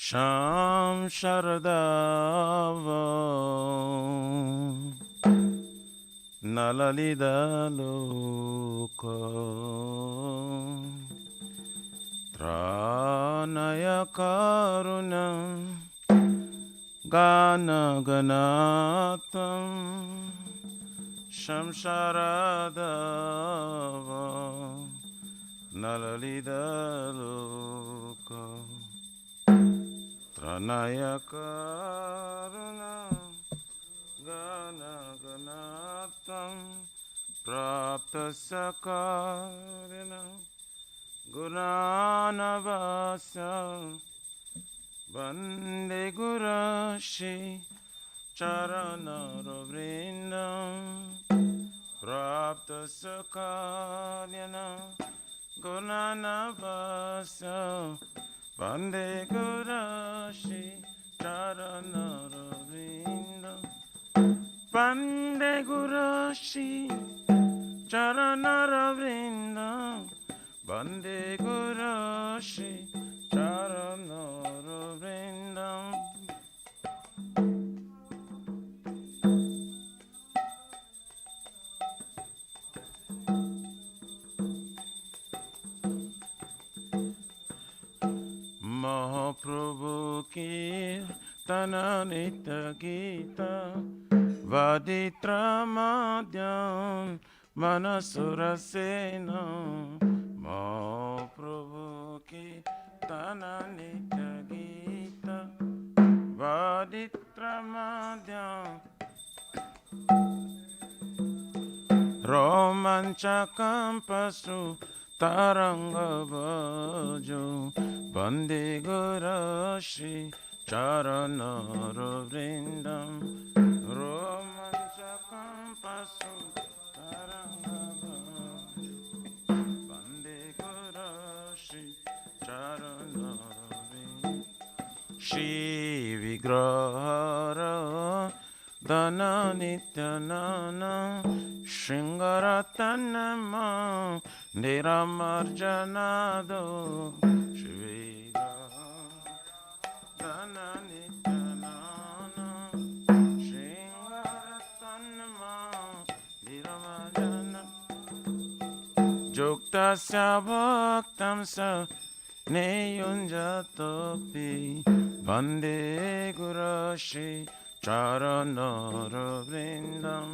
Sham Sharadava Nalalida Loka Tranaya Karuna Gana Ganatam Sham Sharadava Nalalida Loka Tranaya Karuna Gana Ganatam Prapta Sakarina Guranavasa Vande Gurashi Charanaravrindam Prapta Sakarina Guranavasa Vande Gurashi Charanaravrindam Vande Gurashi Charanaravrindam Vande Gurashi Charanaravrindam Mahaprabhu ki Tananita Gita Vaditra Madhyam Manasurasena Mahaprabhu ki Tananita Gita Vaditra Madhyam Romanchakam Pasu Tarangavajo Vande Gurashi Charanaravrindam Romanchakam Pasu Tarangavajo Vande Gurashi Charanaravrindam Shri Vigrahara Dana Nityanana Shingaratanama Niramarjanado Shiviga Dana Nityanana Shingaratanama Niramarjana Juktasya Bhaktamsa Neyunjatopi Vande Gurashi Charanaravrindam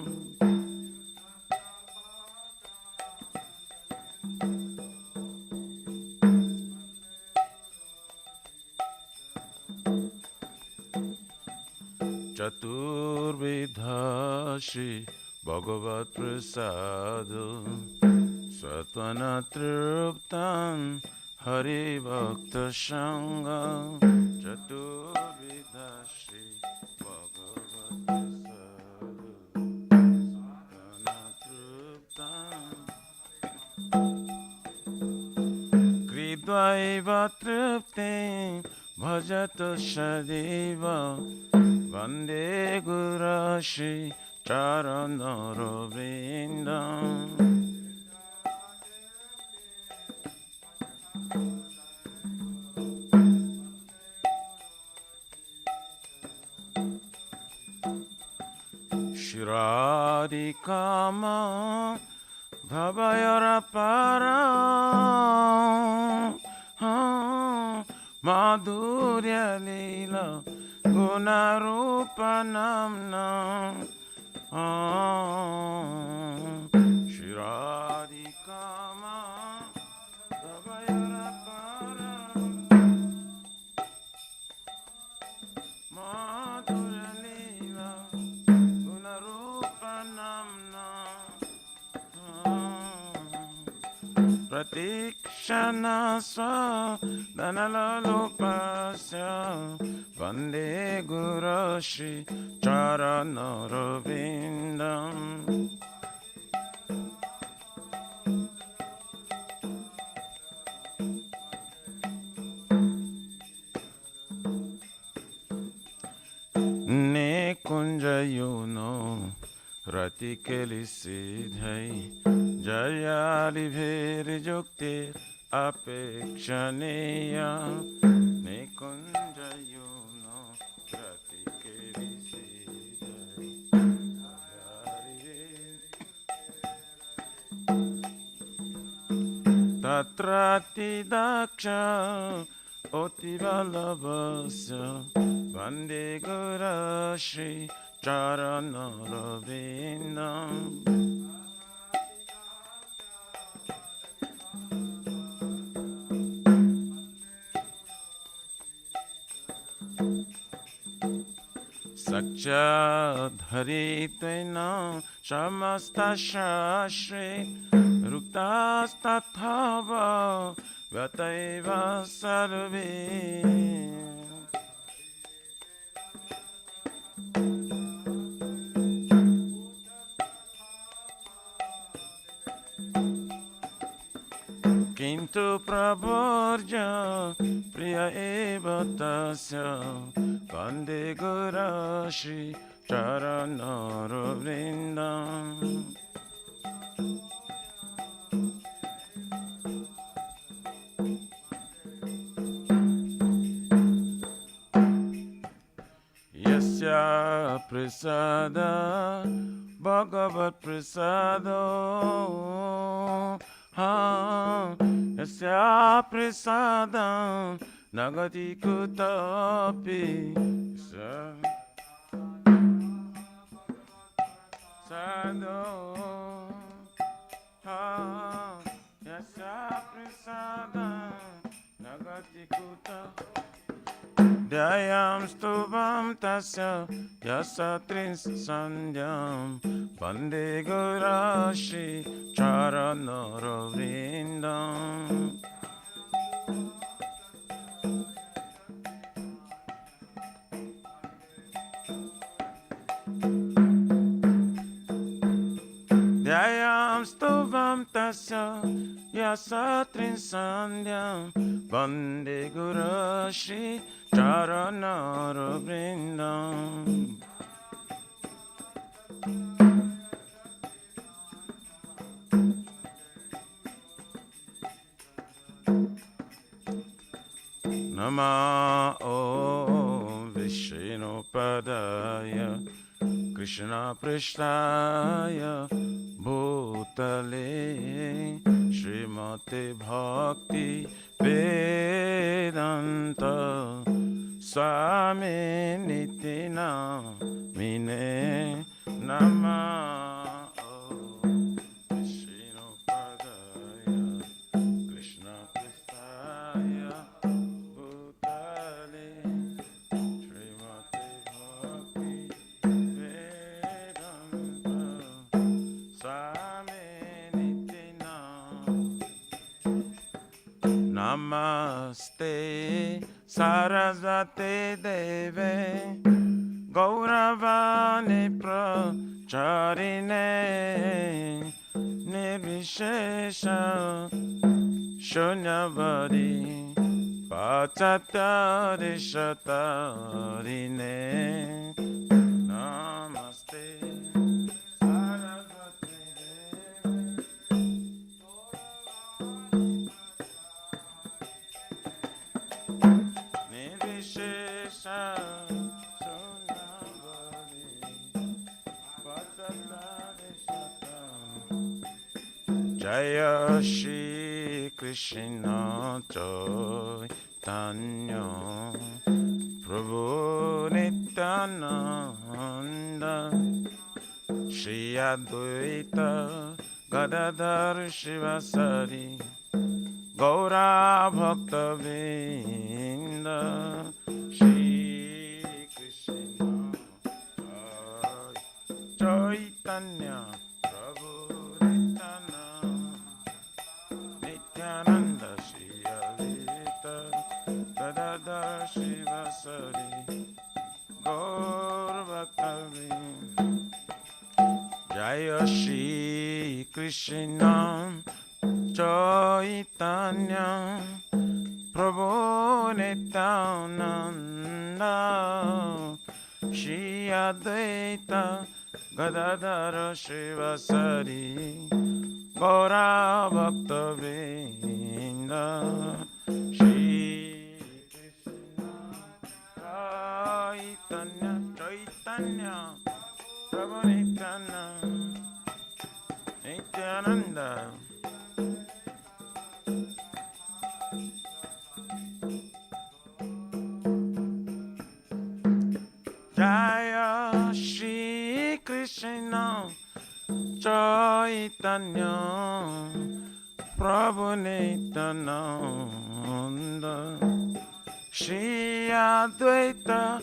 Chaturvidhashi Bhagavat Prasado Satvana Truptan Hari Bhakta Shanga Chaturvidhashi Bhagavat Prasado Satvana Truptan Kridvaiva Truptin Bhajato Shadiva Vande Gurashi Charanaravrindam Shiradikama Bhavayarapara Madhurya Leela Gunarupanamna Shiradikama Bhavayarapara Madhurya Leela Gunarupanamna Pratikshana Swadhanalopasya Vande Gurashi Charanaravrindam Ne kunjayono Ratikeli Siddhai Jayali Bheri Juktir Apekshaneya Nikunjayono Ati Daksha Oti Balabhasya Vande Guru Shri Charanaravinam. Sakcha Dharitena Shamasta Shashri Ruktastathava Vyataiva Sarve. Kintu Prabharja Priya Eva Tasya Vande Guru Shri Charanaravrindam. Yasya Prasada Bhagavat Prasado Yasya Prasada Nagati Kutapi Sado Yasya Prasada Nagati Kutapi Dhyayam stubam tasya yasatrins sandhyam Vande Guru Shri Charanaravrindam. Dhyayam stubam tasya yasatrins sandhyam Vande Guru Shri Charanaravrindam. Nama Om Vishnu Padaya Krishna Prishtaya Bhutale Srimate Bhakti Vedanta Swami Nitina Mine Nama Vishnu Padaya Krishna Pristaya Bhutale Srimate Bhakti Vedanta Swami Nitina. Namaste Sarasvate Deve Gauravani Pracharine Nirvishesha Shunyavadi Pachatari Shatarine. Namaste Sarasvate Nirvishesha Shunyavadi Pachatari Shatarine. Jaya Shri Krishna Chaitanya Prabhu Nityananda Shri Advaita Gadadhar Shivasari Gaura Bhakta Vrinda. Shri Krishna Chaitanya Prabhu Nityananda Shri Advaita Gadadhar Shivasari Gaur Bhakta Vrinda. Jaya Shri Krishna Chaitanya Prabhu Nityananda Shri Advaita Gadadhara Shivasari Gaura Bhakta Vrinda. Shri Krishna Chaitanya Chaitanya Prabhu Nityananda Jaya Shri Krishna Chaitanya Prabhu Nityananda Shri Advaita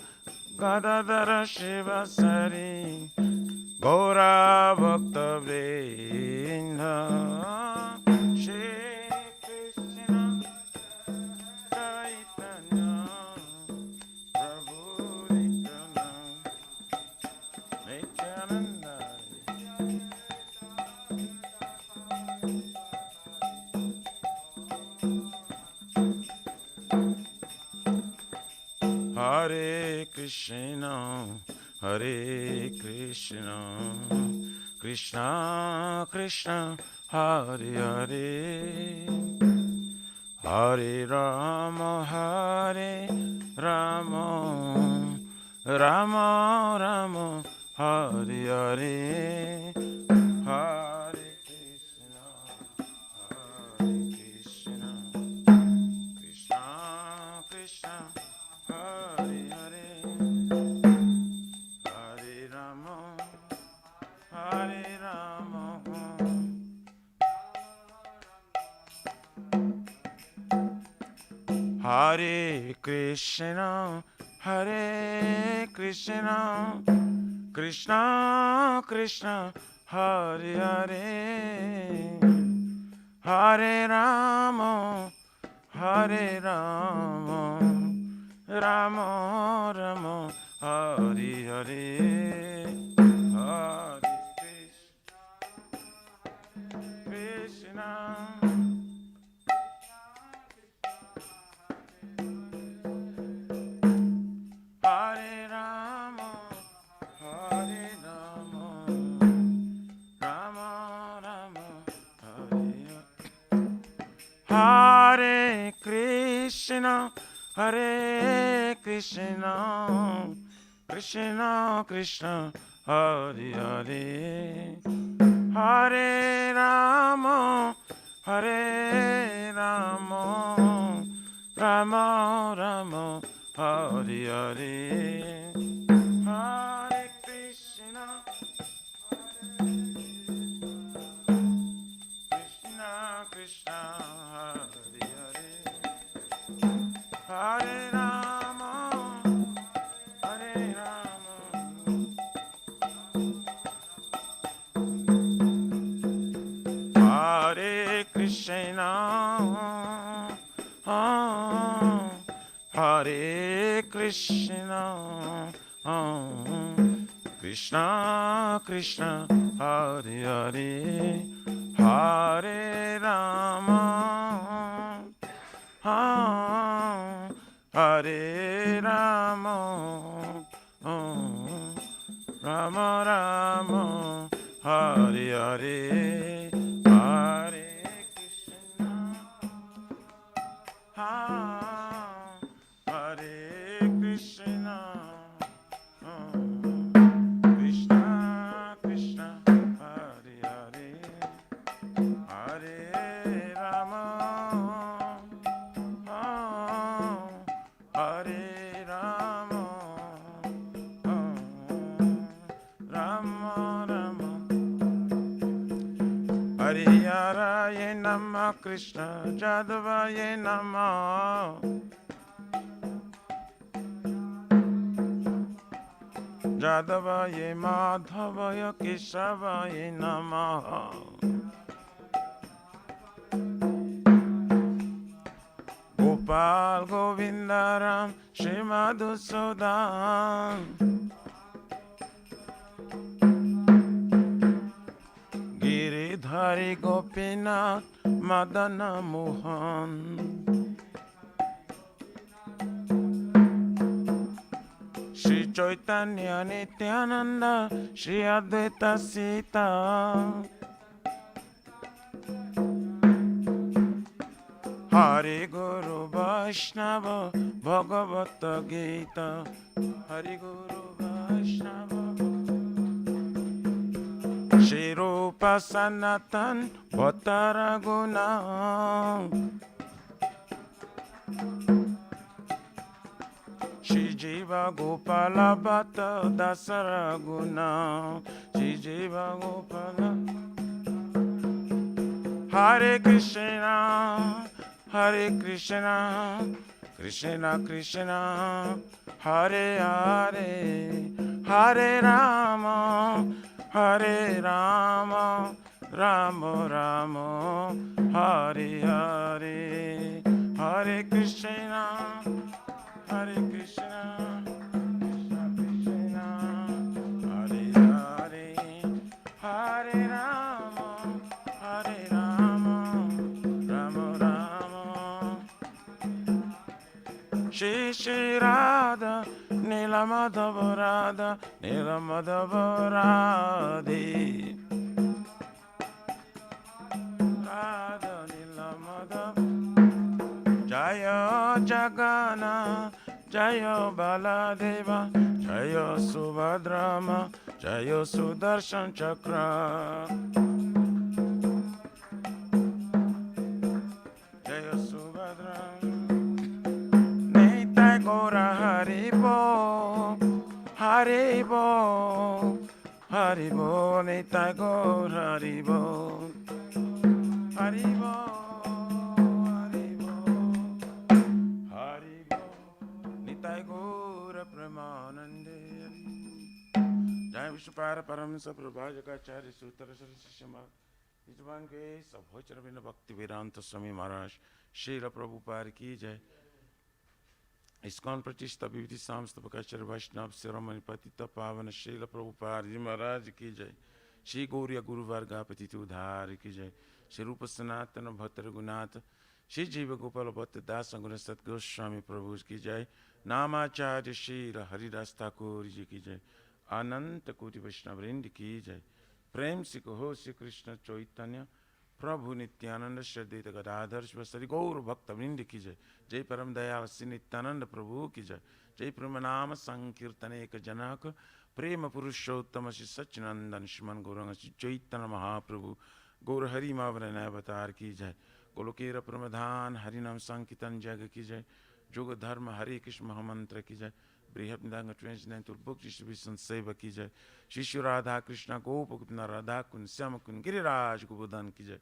Gadadhara Shivasari Gaura Bhakta Vrinda Shri Krishna Chaitanya Prabhu Nityananda Hare Krishna, Hare Krishna, Krishna Krishna, Hare Hare, Hare Rama, Hare Rama, Rama Rama, Hare Hare, Hare Krishna, Hare Krishna, Krishna Krishna, Hare Hare, Hare Rama, Hare Rama, Hare Krishna, Hare Krishna, Krishna Krishna, Hare Hare, Hare Rama, Hare Rama, Rama Rama, Hare Hare, Hare Krishna, Hare Rama, Hare Rama, Rama Rama, Hare Hare Krishna, Hare Krishna, Krishna Krishna, Hare Hare, Hare Rama, Hare Rama, Rama Rama, Hare Hare, Hare Krishna, Krishna Krishna, Hare Hare, Hare Rama, Hare Rama, Hare Krishna, Hare Krishna, Krishna Krishna, Hare Hare, Hare Rama, Hare Rama, Rama Rama, Hare Hare, Hare Krishna, Hare Krishna, Krishna Krishna, Hare Hare, Hare Rama, Hare Rama, Rama Rama, Hare Nama, Krishna Jadavaye Nama, Jadavaye Madhavaya Kesavaye Namaha, Gopal Govindaram Shri Madhusudan, Giridhari Gopinath Madana Mohan, Shri Chaitanya Nityananda Shri Advaita Sita, Hari Guru Vaishnava Bhagavata Gita, Hari Guru Vaishnava Shri Rupa Sanatan Bhattaraguna, Shri Jiva Gopala Bhatta Dasara Guna. Shri Jiva Gopala. Hare Krishna, Hare Krishna, Krishna Krishna, Hare Hare, Hare Rama, Hare Rama, Rama Rama, Hare Hare, Hare Krishna, Hare Krishna, Krishna Krishna, Hare Hare, Hare Rama, Hare Rama, Rama Rama. Shri Shri Radha, Nila Madhava Radha, Nila Madhava Radhe. Radha Nila Madhava. Jaya Jagana, Jaya Baladeva, Jaya Subhadrama, Jaya Sudarshan Chakra. Jaya Subhadra. Nitai Gora Haribo, Haribo, Haribo, Nitai Gora Haribo, Haribo. Jai Vishupara Paramsa Prabhajakacharya Sutra Sarasishama Vijvan ke Sabhochara Vinda Bhakti Vedanta Swami Maharaj Srila Prabhupada ki jai. ISKCON Pratishta Bhiviti Samstapakacharya Vaishnava Siramani Patita Pavana Srila Prabhupada Ji Maharaj ki jai. Shri Gauriya Guru Varga Patita Udhari ki jai. Shri Rupa Sanatana Bhattara Gunata Shri Jiva Gopala Bhatta Dasa Guna Sat Goswami Prabhu ki jai. Namacharya Srila Haridas Thakur ji ki jai. अनंत कोटि वैष्णव वृंद की जय. प्रेम से कहो श्री कृष्ण चैतन्य प्रभु नित्यानंद श्रद्धेत गदाधर श्री गौर भक्त वृंद की जय. जय परम दयाल श्री नित्यानंद प्रभु की जय. जय प्रेम नाम संकीर्तन एक जनक प्रेम पुरुषोत्तम श्री सच्चिनंदन श्रीमन गौरंग श्री चैतन्य महाप्रभु गौर हरि मावरण अवतार की जय. गोलोकेर प्रमधान हरिनाम संकीर्तन जग की जय. जोग धर्म हरे कृष्ण महामंत्र की जय. Brihabdanga 29 book distribution seva ki jai. Shri Radha Krishna Gopakutna Radha Kun Syama Kun Giriraj Gopodan ki jai.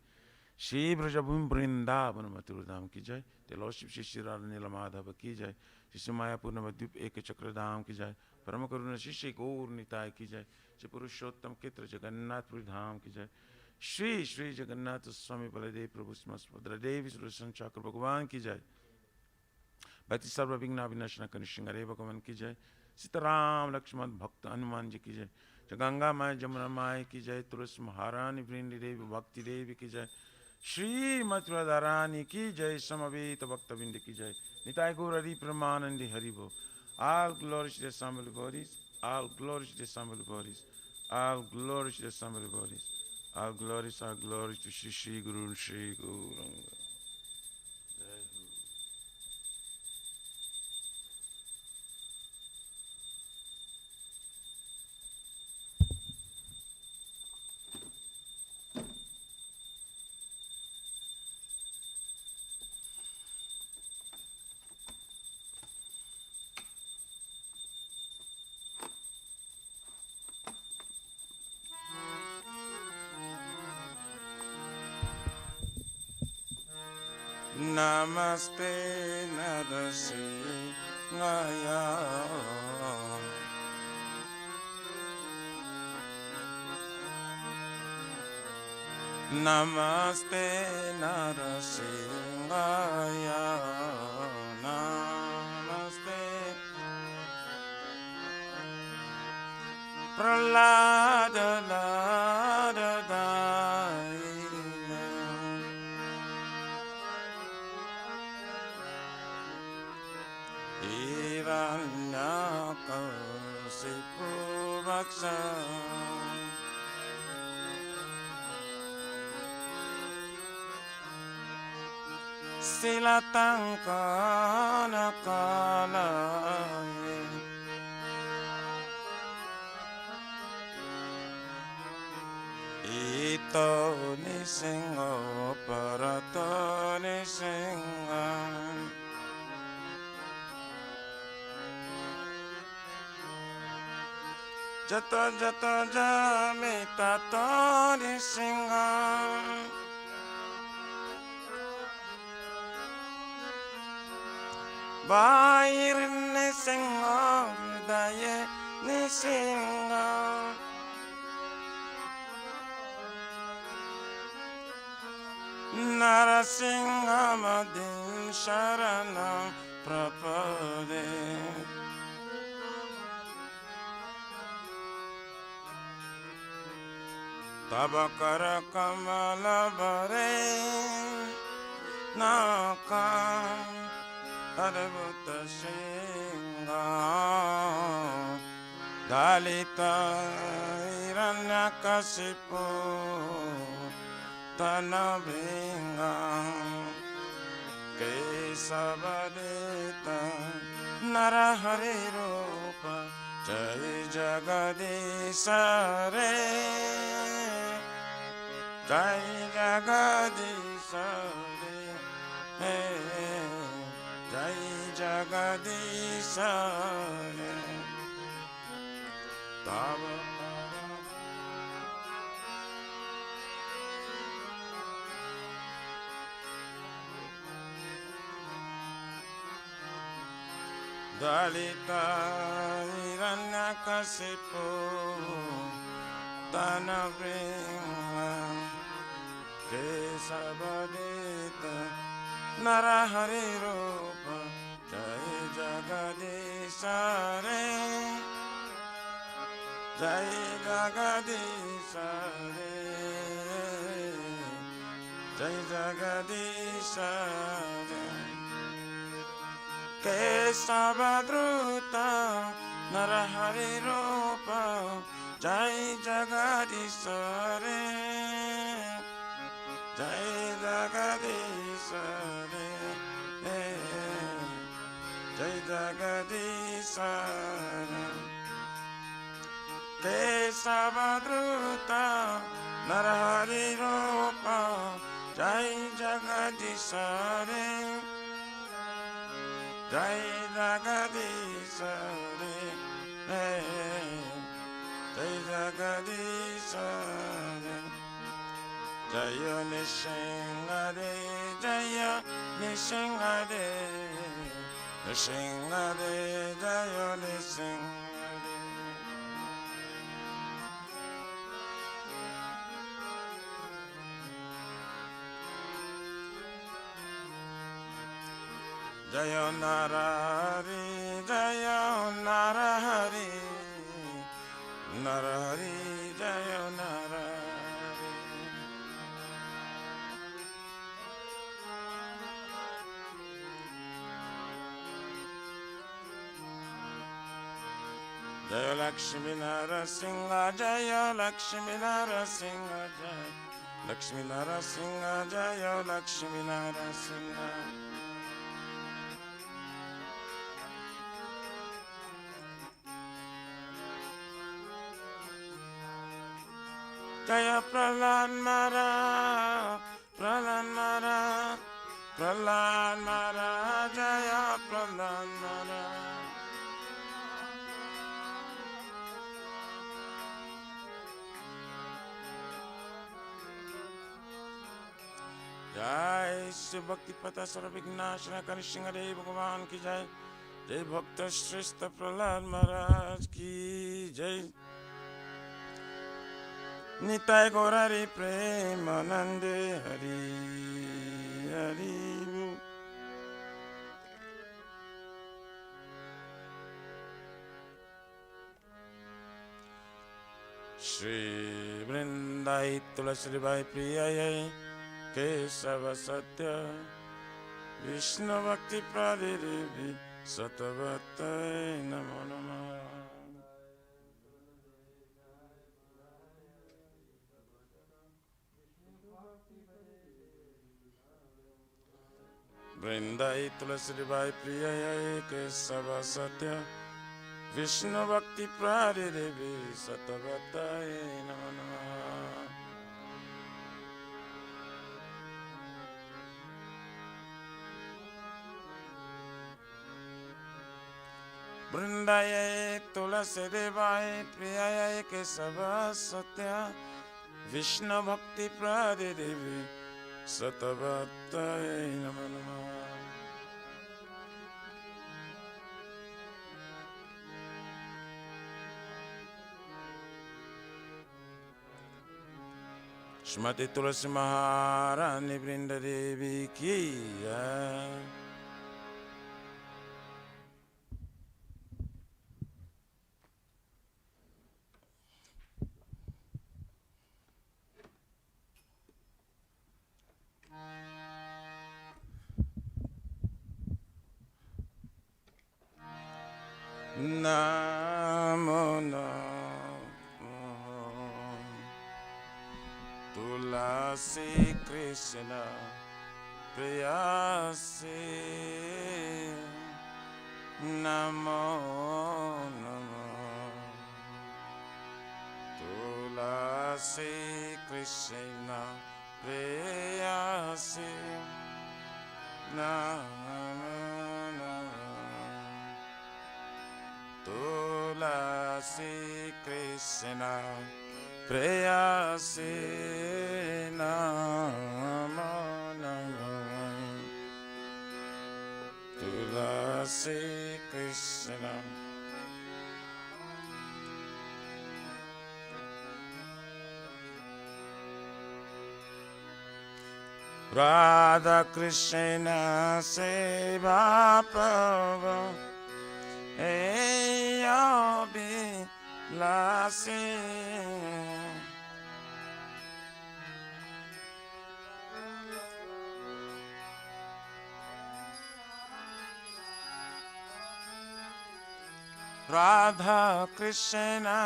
Shri Brajabhum Vrindavan Mathurdham ki jai. The Lordship Shri Radha Nila Madhava ki jai. Shri Mayapur Navadvip Eka Chakradham ki jai. Paramakaruna Shri Gaur Nitai ki jai. Shri Purushottam Ketra Jagannath Pridham ki jai. Shri Shri Jagannath Swami Baladev Prabhu Smaspadra Devi Sudarshan Chakra Bhagavan ki jai. Bhakti Sarva Vigna Vinashana Kanishingare Bhagavan ki jai. Sitaram Lakshman Bhakta Hanuman ji ki jai. Ganga Mai Jamuna Mai ki jai. Tulsi Maharani Vrindi Devi Bhakti Devi ki jai. Shri Mathura Dharani ki jai. Samaveta Bhakta Vindi ki jai. Nitai Gaur Hari Pramanandi Haribo. All glory to the Assembly bodies. All glory to the Assembly bodies. All glory to the Assembly bodies. All glories to Shri Shri Guru Shri Gauranga. Namaste Narasingaya. Namaste Narasingaya. Namaste Pralada Silatang kana kalaye ito nisingo parato nisingan जतो जतो जामे तातोरी सिंह बाहिर निसिंह हृदय निसिंह नरसिंह मदिं शरणं प्रपदे तब कर कमल बरे नाकं अद्भुत सिंह दलित हिरण्यकशिपु तन भृंग केशवदित नरहरि रूप जय जगदीश रे जय जगदीश रे जय जगदीश रे तब दलित हिरण्यकशिपु तन भृंग केशवदित नरहरि रूप जय जगदीश रे जय जगदीश रे जय जगदीश रे केशवद्रुत नरहरि रूप जय जगदीश रे जय जगदीश रे जय जगदीश रे केशवद्रुत नरहरि रूप जय जगदीश रे जय जगदीश रे जय जगदीश रे जय निसिंह रे जय निसिंह रे निसिंह रे जय निसिंह रे जय नरहरि जय नरहरि नरहरि जय नरहरि जय लक्ष्मी नरसिंह जय लक्ष्मी नरसिंह जय लक्ष्मी नरसिंह जय लक्ष्मी नरसिंह जय प्रहलाद महाराज प्रहलाद महाराज प्रहलाद महाराज जय प्रहलाद महाराज जय शिव भक्ति पता सर्व विघ्नाशना कर सिंह देव भगवान की जय जय भक्त श्रेष्ठ प्रहलाद महाराज की जय निताय गौरारी प्रेमानंद हरि हरि श्री वृंदाई तुलसी बाई प्रिय केशव सत्य विष्णु भक्ति प्रादिदेवी सतवत नमो नमः वृंदाई तुलसी बाई प्रिय केशव सत्य विष्णु भक्ति प्रादिदेवी सतवत नमो नमः Brindaye Tulasi Devaye Priyaye Kesava Satya Vishnu Bhakti Pradidevi Satavataye Namo Namo. Shrimati Tulasi Maharani Brinda Devi Ki Jai. Namo Namo Tulasi Krishna Priyasi Namo Namo Tulasi Krishna Priyasi Namo Tulasi Krishna Preyasi Namo Namo Tulasi Krishna Radha Krishna Seva Prabhu Eyobi Lasi Radha Krishna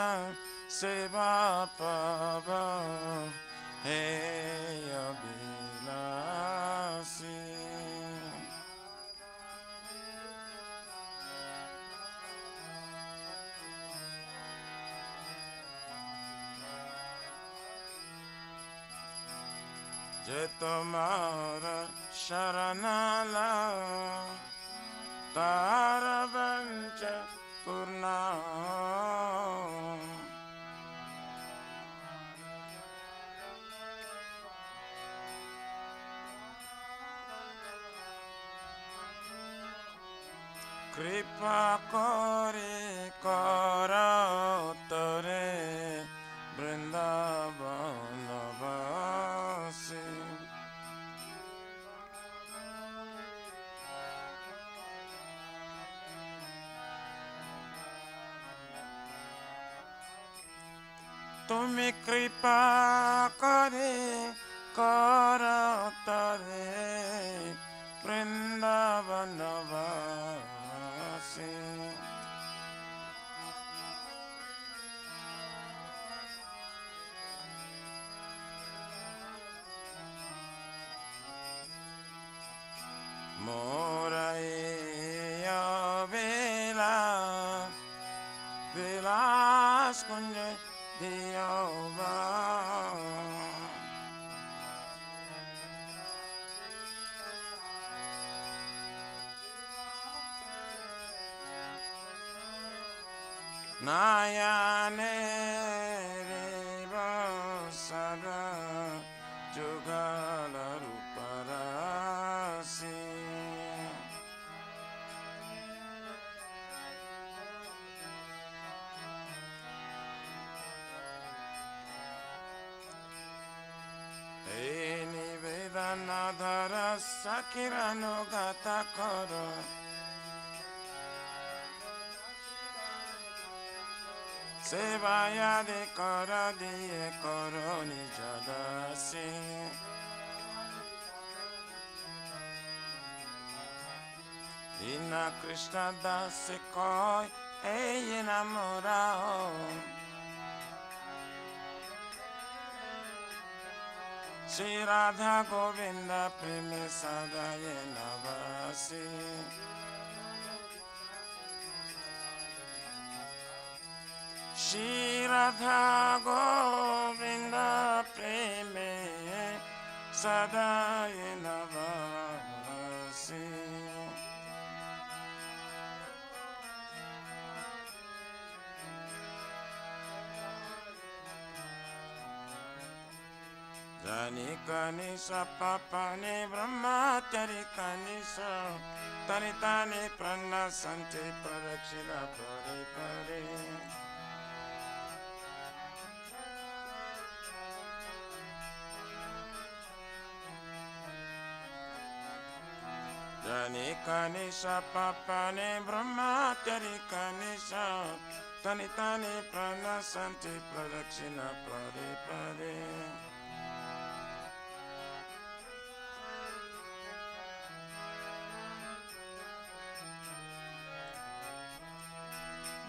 Seva Prabhu Eyobi Lasi Je tomara sharanala tara vancha purna kripa kore kara tare Vrindavana vasi Tumi kripa kare kara tare Vrindavana vasi Moraya vela velas kunje diova Nayane reva saga jugala ruparasi Nivedana sakirano gata koro Sevaya de kara diye koro nijadasi Inna Krishna dasi koi eye namorao Shri Radha Govinda Preme Sadaye Navasi Shri Radha Govinda Preme Sadaye Navasi Jani kani sa papa ni brahma tari kani sa tani tani prana santi parakshina pare pare. Jani kani sa papa ni brahma tari kani sa tani tani prana santi parakshina pare pare.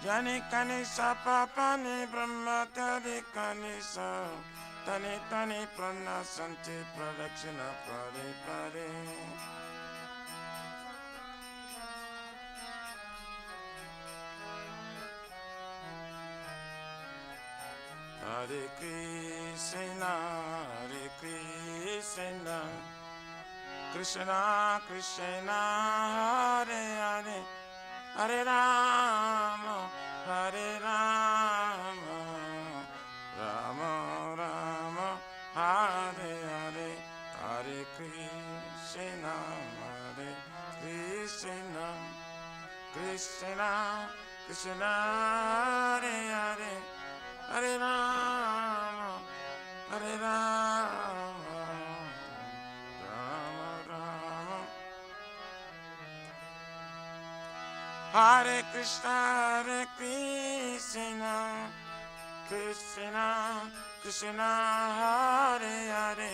Jani kani sa papa ni brahma tari kani sa tani tani prana santi pradakshina pare pare. Hare Krishna, Hare Krishna, Krishna Krishna, Hare Hare, Hare Rama, Hare Rama, Rama Rama, Hare Hare, Hare Krishna, Hare Krishna, Krishna Krishna, Hare Hare, Hare Rama, Hare Rama, Rama Rama. Hare Krishna, Hare Krishna, Krishna Krishna, Hare Hare,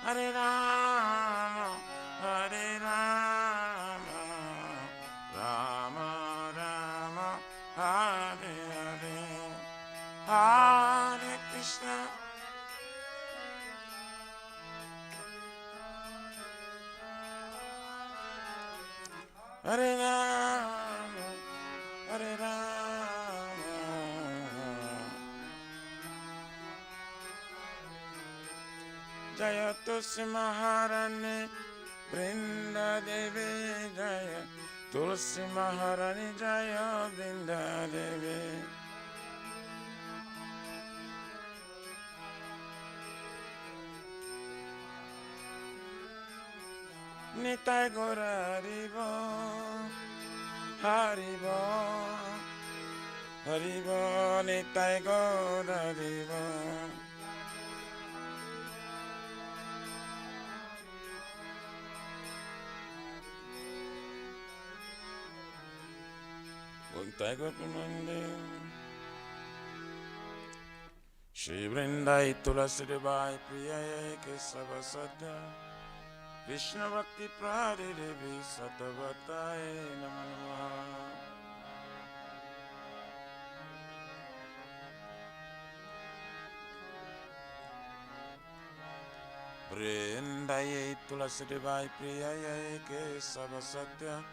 Hare Rama, Hare Rama, Rama Rama, Hare Hare. Hare Krishna, Hare Rama, Hare Rama. Jaya Tulsi Maharani, Brinda Devi Jaya, Tulsi Maharani Jaya, Brinda Devi. Nitai Gora Haribo, Haribo, Haribo, Nitai Gora Haribo. Nitai Gora Pramande. Shri Vrindai Tulasi Debai Priyaye Kesava Sadya Vishnu Bhakti Prade Devi Satavataye Namaha. Vrindai Tulasi Debai Priyaye Kesava Sadya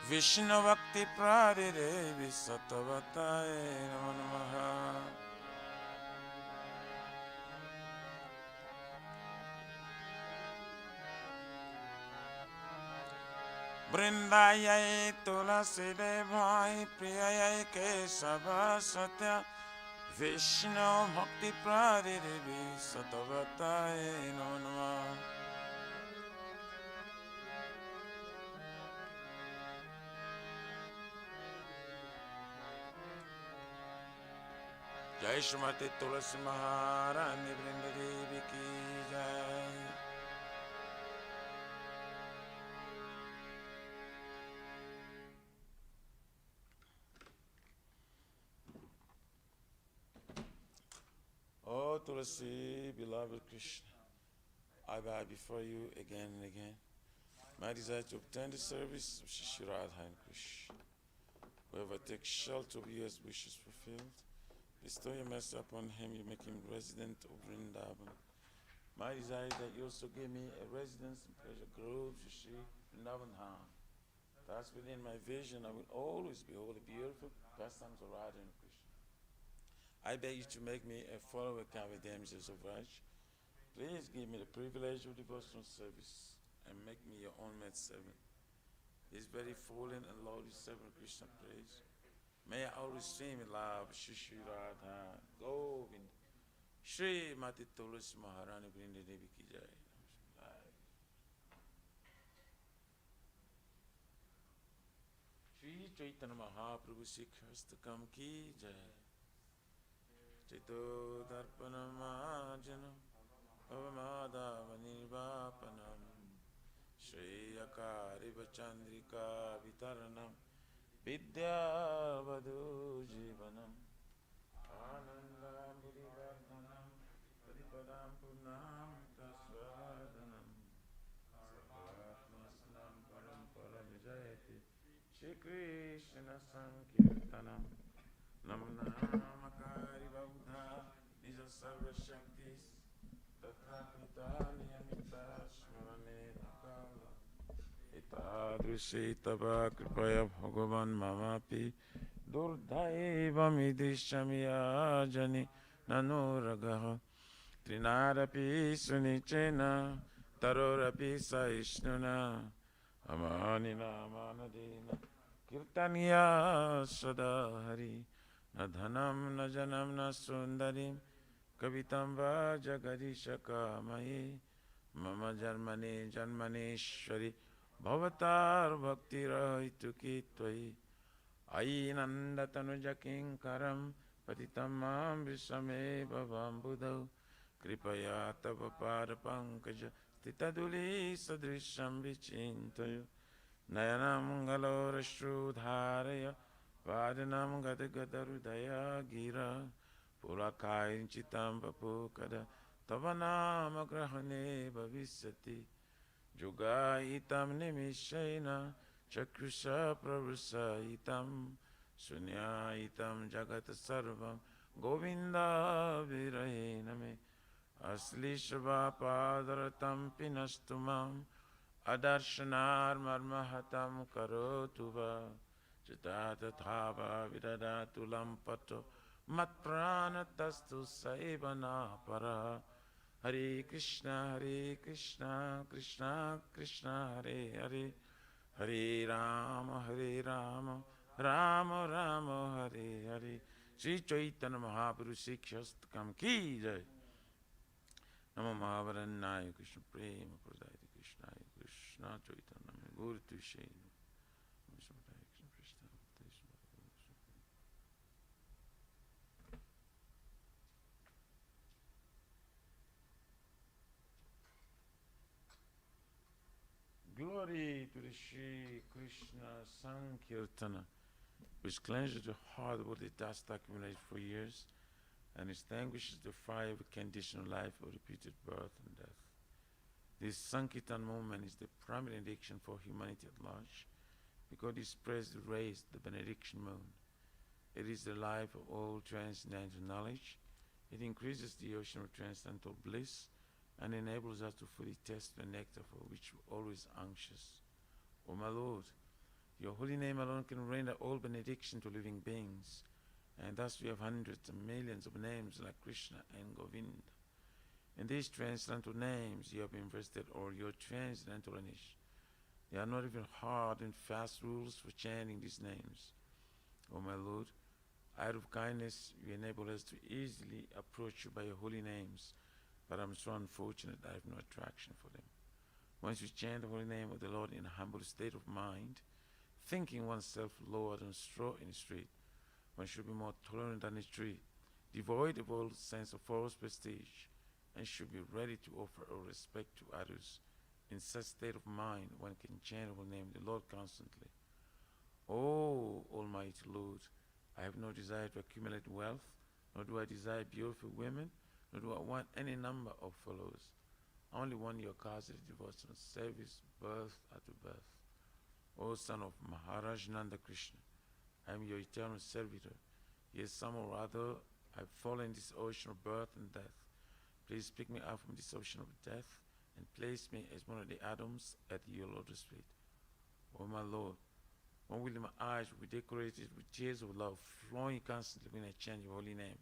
Vishnu Bhakti Prade Devi Satavataye Namaha. Vrindayai Tulasi Devai Priyayai Kesava Satya Vishnu Bhakti Prade Devi Satavataye Namaha. Jai Shrimati Tulasi Maharani Vrinda Devi Ki Jai. Oh Tulasi, beloved Krishna, I bow before you again and again. My desire to obtain the service of Shri Radha and Krishna. Whoever takes shelter of you as wishes fulfilled, bestow your mercy upon him, you make him resident of Vrindavan. My desire is that you also give me a residence in Pleasure Grove, Shri Vrindavan Dham. Thus within my vision I will always behold the beautiful pastimes of Radha and Krishna. I beg you to make me a follower of Kavadamjas of Raj. Please give me the privilege of devotional service and make me your own maid servant. This very fallen and lowly servant Krishna praise. May I always sing in love, Shri Radha, Govind, Shri Mata तुलसी महारानी वृंदा देवी की जय। श्री चैतन्य महाप्रभु शिक्षस्तकम की जय। चितोदर्पणमार्जनम् अवमादावनिर्वापनम् श्रेयकारिव चन्द्रिका वितरणम् विद्यावधूजीवनम् आनन्दाम्बुधिवर्धनम् प्रतिपदां पुर्णां तस्वादनम् सर्वात्मस्नं परं परमजयति श्रीकृष्ण संकीर्तनम् नम नामकारि बहुधा निज सर्वशक्ति तथा पिता नियमिता स्मरणे काल एतादृशी तव कृपया भगवान् ममापि दुर्दैवमिदृशमियाजनि ननुरगः त्रिनारपि सुनिचेन तरोरपि सहिष्णुना अमानिना मानदेन कीर्तनीया सदा हरि न धनं न जनं न सुन्दरीं कवितं वा जगदीशकामये मम जन्मने जन्मनेश्वरि भवतार्भक्तिरहितुकी त्वयि अयि नन्दतनुजकिङ्करं पतितं मां विषमेव वाम्बुधौ कृपया तव पादपङ्कज स्थितधूलिसदृशं विचिन्तय नयनं गलोरश्रुधारय वादनं गदगदहृदया गिरा पुलकाञ्चितं वपुकदा तव नाम ग्रहणे भविष्यति जुगायितं निमिषेण चक्षुषा प्रवृषयितं शून्यायितं जगत् सर्वं गोविन्दाविरहेण मे अश्लीषवापादरतं पिनस्तु माम् अदर्शनार्मर्महतं करोतु वा चिता तथा वा विददातु लम्पतो मत्प्राणतस्तु सेवनापरः हरे कृष्ण कृष्ण कृष्ण हरे हरे हरे राम राम राम हरे हरे। श्री चैतन्य महाप्रभु शिक्षस्तकम की जय। नमो महावरन्नाय कृष्ण प्रेम प्रदाय कृष्णाय कृष्ण चैतन्य गौर Tushya Glory to the Shri Krishna Sankirtana, which cleanses the heart of the dust accumulated for years and extinguishes the fire of conditional life of repeated birth and death. This Sankirtan movement is the primary benediction for humanity at large, because it spreads the rays, the benediction moon. It is the life of all transcendental knowledge. It increases the ocean of transcendental bliss and enables us to fully taste the nectar for which we're always anxious. O my Lord, your holy name alone can render all benediction to living beings, and thus we have hundreds and millions of names like Krishna and Govinda. In these transcendental names you have invested all your transcendental energy. There are not even hard and fast rules for chanting these names. O my Lord, out of kindness you enable us to easily approach you by your holy names, but I'm so unfortunate I have no attraction for them. Once you chant the holy name of the Lord in a humble state of mind, thinking oneself lower than straw in the street, one should be more tolerant than a tree, devoid of all sense of false prestige, and should be ready to offer all respect to others. In such state of mind, one can chant the holy name of the Lord constantly. O Almighty Lord, I have no desire to accumulate wealth, nor do I desire beautiful women, nor do I want any number of followers. I only want your causeless devotional service, birth after birth. O son of Maharaj Nanda Krishna, I am your eternal servitor. Yet somehow or other I have fallen in this ocean of birth and death. Please pick me up from this ocean of death and place me as one of the atoms at your lotus feet. O my Lord, when will my eyes be decorated with tears of love flowing constantly when I chant your holy name?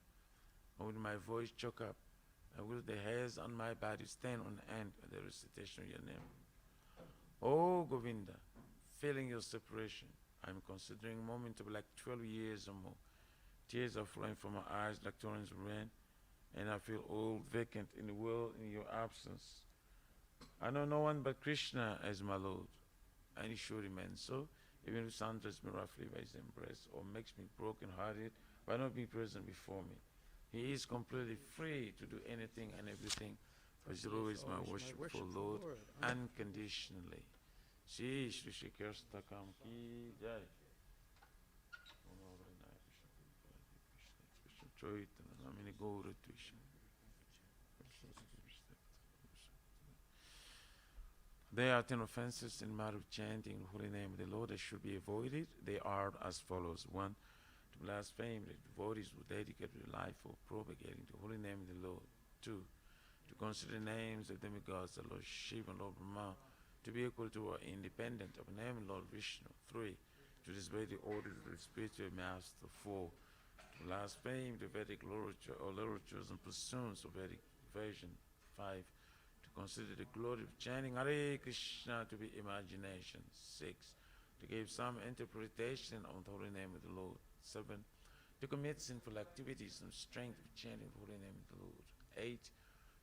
When will my voice choke up? And will the hairs on my body stand on end at the recitation of your name? O Govinda, feeling your separation, I am considering a moment of like 12 years or more. Tears are flowing from my eyes like torrents of rain. and I feel all vacant in the world in your absence. I know no one but Krishna as my Lord, and he sure remains so, even if sunders me roughly by his embrace, or makes me broken-hearted by not being present before me. He is completely free to do anything and everything, for he is always my worshipful Lord, unconditionally. Shri Shri Shri Krishna Kam Ki Jai. There are 10 offenses in the matter of chanting the holy name of the Lord that should be avoided. They are as follows. 1. To blaspheme the devotees who dedicate their life for propagating the holy name of the Lord. 2. To consider the names of demigods, the Lord Shiva and Lord Brahma, to be equal to or independent of the name of Lord Vishnu. 3. To disobey the orders of the spiritual master. 4. To blaspheme the Vedic literature or literatures and pursuits of Vedic version. 5. Consider the glory of chanting Hare Krishna to be imagination. 6. To give some interpretation of the holy name of the Lord. 7. To commit sinful activities and strength of chanting the holy name of the Lord. 8.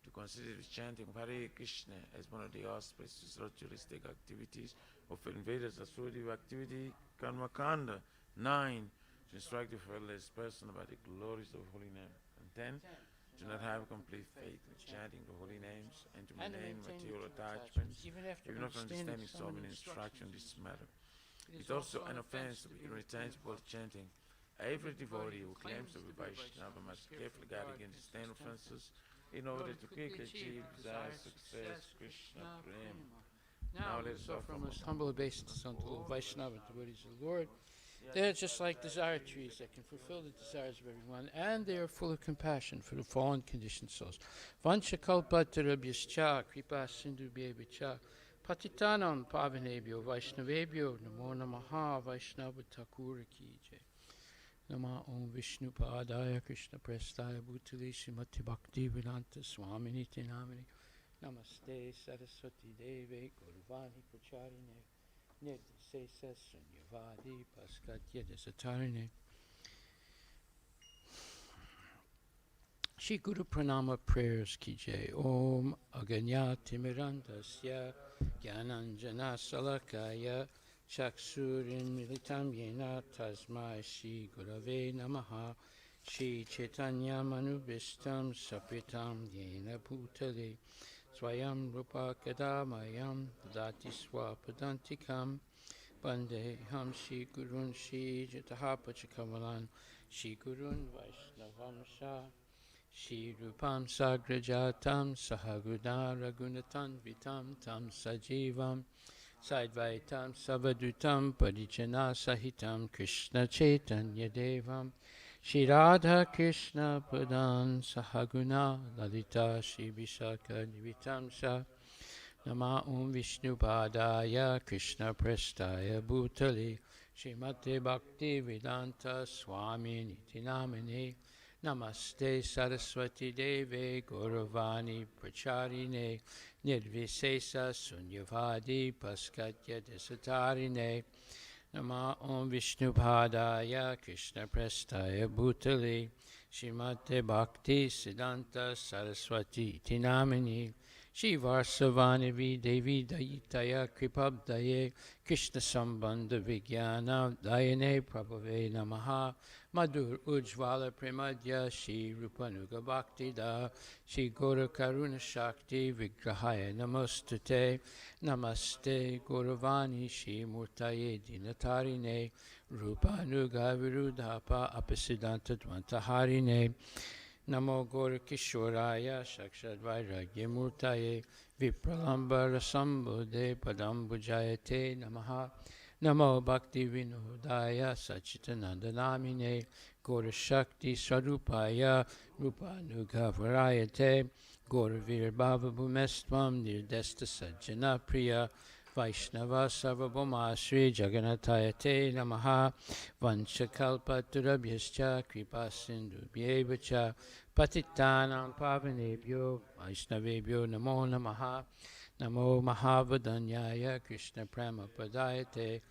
To consider the chanting of Hare Krishna as one of the auspicious ritualistic activities of Vedas assertive activity, Karma Kanda. 9. To instruct the fearless person about the glories of holy name. And 10. Do not have complete faith in chanting the holy names and to maintain material attachments, even after understanding so many instructions in this matter. It is also an offense to be irritated while chanting. Every devotee who claims to be Vaishnava must carefully guard against these 10 offenses in order to quickly achieve desired success. Krishna Prema. Now let us offer our most humble obeisance unto all Vaishnava devotees of the Lord. They are just like desire trees that can fulfill the desires of everyone, and they are full of compassion for the fallen conditioned souls. Vancha kalpatarabhyascha kripa sindhubhyevacha patitanam pavanebhyo vaishnavebhyo namo namaha vaishnava thakur ki jai. Nama Om Vishnu Padaya Krishna Prestaya Bhutale Srimati Bhakti Vedanta Swaminiti Namini Namaste Saraswati Deve Gurvani Pracharine Nirvisesa Sunyavadi Paskatya Desatarine. Shri Guru Pranama prayers ki jai. Om Aganyati Mirandasya Gyananjana Salakaya Chaksurin Militam Yena Tasmai Shri Gurave Namaha. Shri Chaitanya Manubhistam Sapitam Yena Bhutale Swayam Rupa Kadamayam Dati Swapadantikam Bandeham Shri Gurun Shri Jatahapachakamalan Shri Gurun Vaishnavamsha Shri Rupam Sagrajatam Sahaguna Ragunatan Vitam Tam Sajivam Saidvaitam Savadutam Parichana Sahitam Krishna Chaitanya Devam Shri Radha Krishna Padan Sahaguna Lalita Shri Vishaka Nivitamsa Nama Om Vishnu Padaya Krishna Prestaya Bhutale Srimate Bhakti Vedanta Swami Niti Namine Namaste Saraswati Deve Gauravani Pracharine Nirvisesa Sunyavadi Paskatya Desatarine Nama Om Vishnu Padaya Krishna Prestaya Bhutale Srimate Bhakti Siddhanta Saraswati Tinamini Shri Varsavani Devi Dayitaya Kripabdaye Krishna Sambandha Vijnana Dayane Prabhave Namaha Madhur Ujvala Premadya Shri Rupanuga Bhakti Da Shri Gora Karuna Shakti Vigrahaya Namostate Namaste Gauravani Shri Murtaye Dinatarine Rupanuga Virudhapa Apasiddhanta Dvantaharine Namo Gora Kishoraya Shakshad Vairagya Murtaye Vipralamba Rasambode Padambujayate Namaha Namo Bhakti Vinodaya Sachitananda Namine Gora Shakti Swarupaya Rupanuga Varayate Gora Virbhava Bhumestvam Nirdesta Sajjana Priya Vaishnava Sarvabhauma Sri Jagannatayate Namaha Vanchakalpaturabhyascha Kripa Sindhubhyevacha Patitanam Pavanebhyo Vaishnavebhyo Namo Namaha Namo Mahavadanyaya Krishna Prema Padayate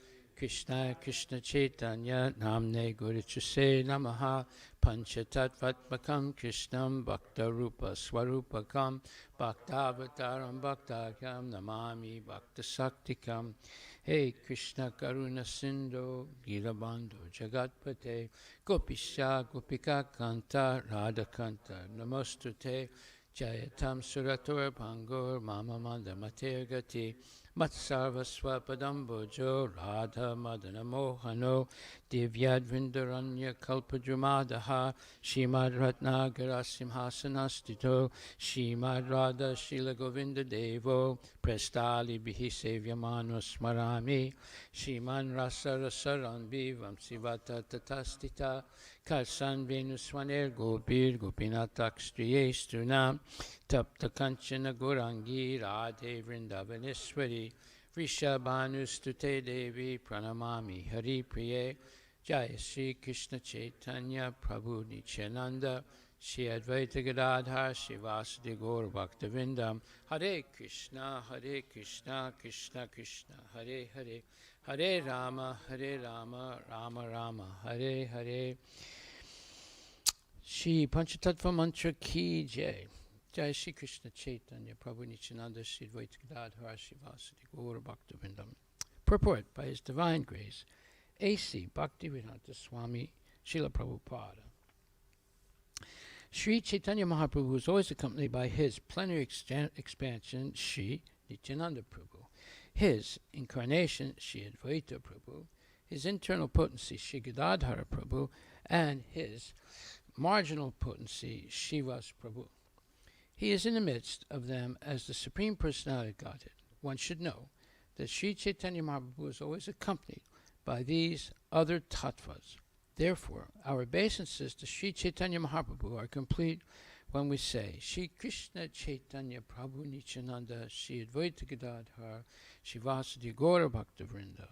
Krishna Krishna Chaitanya Namne Gurichuse Namaha Panchatattvatmakam Krishnam Bhakta Rupa Swarupakam Bhaktavataram Bhaktakam Namami Bhakta Saktikam. Hey Krishna Karuna Sindhu Girabandhu Jagatpate Gopisha Gopika Kanta Radha Kanta Namostute Jayatam Suratur Pangur Mama Mandamatir Gati Matsarva Swapadam Bojo Radha Madana Mohano Divyadvindaranya Kalpajumadaha Shimad Ratnagara Simhasanastito Shimad Radha Shila Govinda Devo Prestali Bihi Sevyamano Smarami Shiman Rasa Rasaranbi Vamsivata Tatastita Kalsan Venuswaner Gopir Gopinatak Striyestuna Tapta Kanchana Gorangi Radhe Vrindavaneshwari Vrishabhanustute Devi Pranamami Hari Priye Jaya Sri Krishna Chaitanya Prabhu Nityananda Shri Advaita Gadadhar Shivasadi Gaur Bhaktivindam Hare Krishna Krishna Krishna Hare Hare Hare Rama Rama Rama Hare Hare. Shri Panchatattva Mantra Ki Jai. Jai Shri Krishna Chaitanya Prabhu Nityananda Shri Advaita Gadadhar Shivasadi Gaur Bhaktivindam. Purport by His Divine Grace A.C. Bhaktivedanta Swami Srila Prabhupada. Sri Chaitanya Mahaprabhu is always accompanied by his plenary expansion, Sri Nityananda Prabhu, his incarnation, Sri Advaita Prabhu, his internal potency, Sri Gadadhara Prabhu, and his marginal potency, Shivas Prabhu. He is in the midst of them as the Supreme Personality of Godhead. One should know that Sri Chaitanya Mahaprabhu is always accompanied by these other tattvas. Therefore, our obeisances to Sri Chaitanya Mahaprabhu are complete when we say, Sri Krishna Chaitanya Prabhu Nityananda, Sri Advaita Gadadhar, Shivasadi Gaura Bhaktavrinda.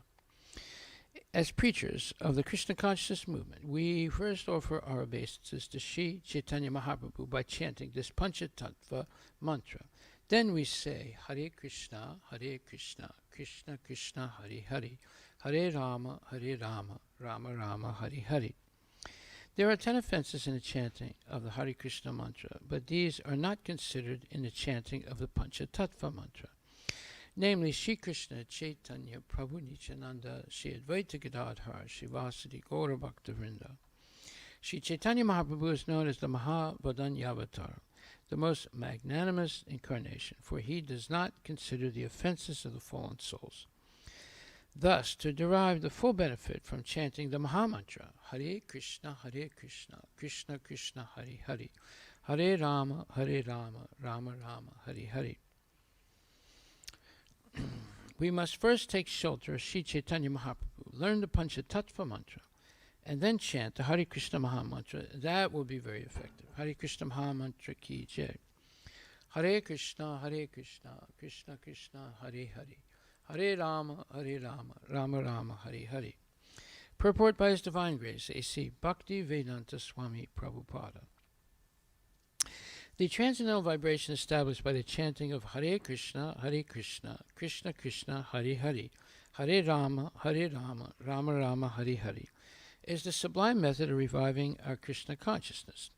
As preachers of the Krishna consciousness movement, we first offer our obeisances to Sri Chaitanya Mahaprabhu by chanting this Panchatattva mantra. Then we say, Hare Krishna, Krishna Krishna, Hare Hare, Hare Rama, Rama Rama, Hare Hare. There are 10 offenses in the chanting of the Hare Krishna mantra, but these are not considered in the chanting of the Panchatattva mantra. Namely, Sri Krishna Chaitanya Prabhu Nityananda, Sri Advaita Gadadhar, Shivasadi Gaura Bhaktavrinda. Sri Chaitanya Mahaprabhu is known as the Mahavadanyavatar, the most magnanimous incarnation, for he does not consider the offenses of the fallen souls. Thus, to derive the full benefit from chanting the Mahamantra, Hare Krishna, Krishna Krishna, Hare Hare, Hare Rama, Rama Rama, Hare Hare, we must first take shelter of Sri Chaitanya Mahaprabhu, learn the Panchatattva mantra, and then chant the Hare Krishna Mahamantra. That will be very effective. Hare Krishna Mahamantra Ki Jai. Hare Krishna, Krishna Krishna, Hare Hare, Hare Rama, Rama Rama, Hare Hare. Purport by His Divine Grace, A.C. Bhaktivedanta Swami Prabhupada. The transcendental vibration established by the chanting of Hare Krishna, Krishna Krishna, Hare Hare, Hare Rama, Rama Rama, Hare Hare, is the sublime method of reviving our Krishna consciousness.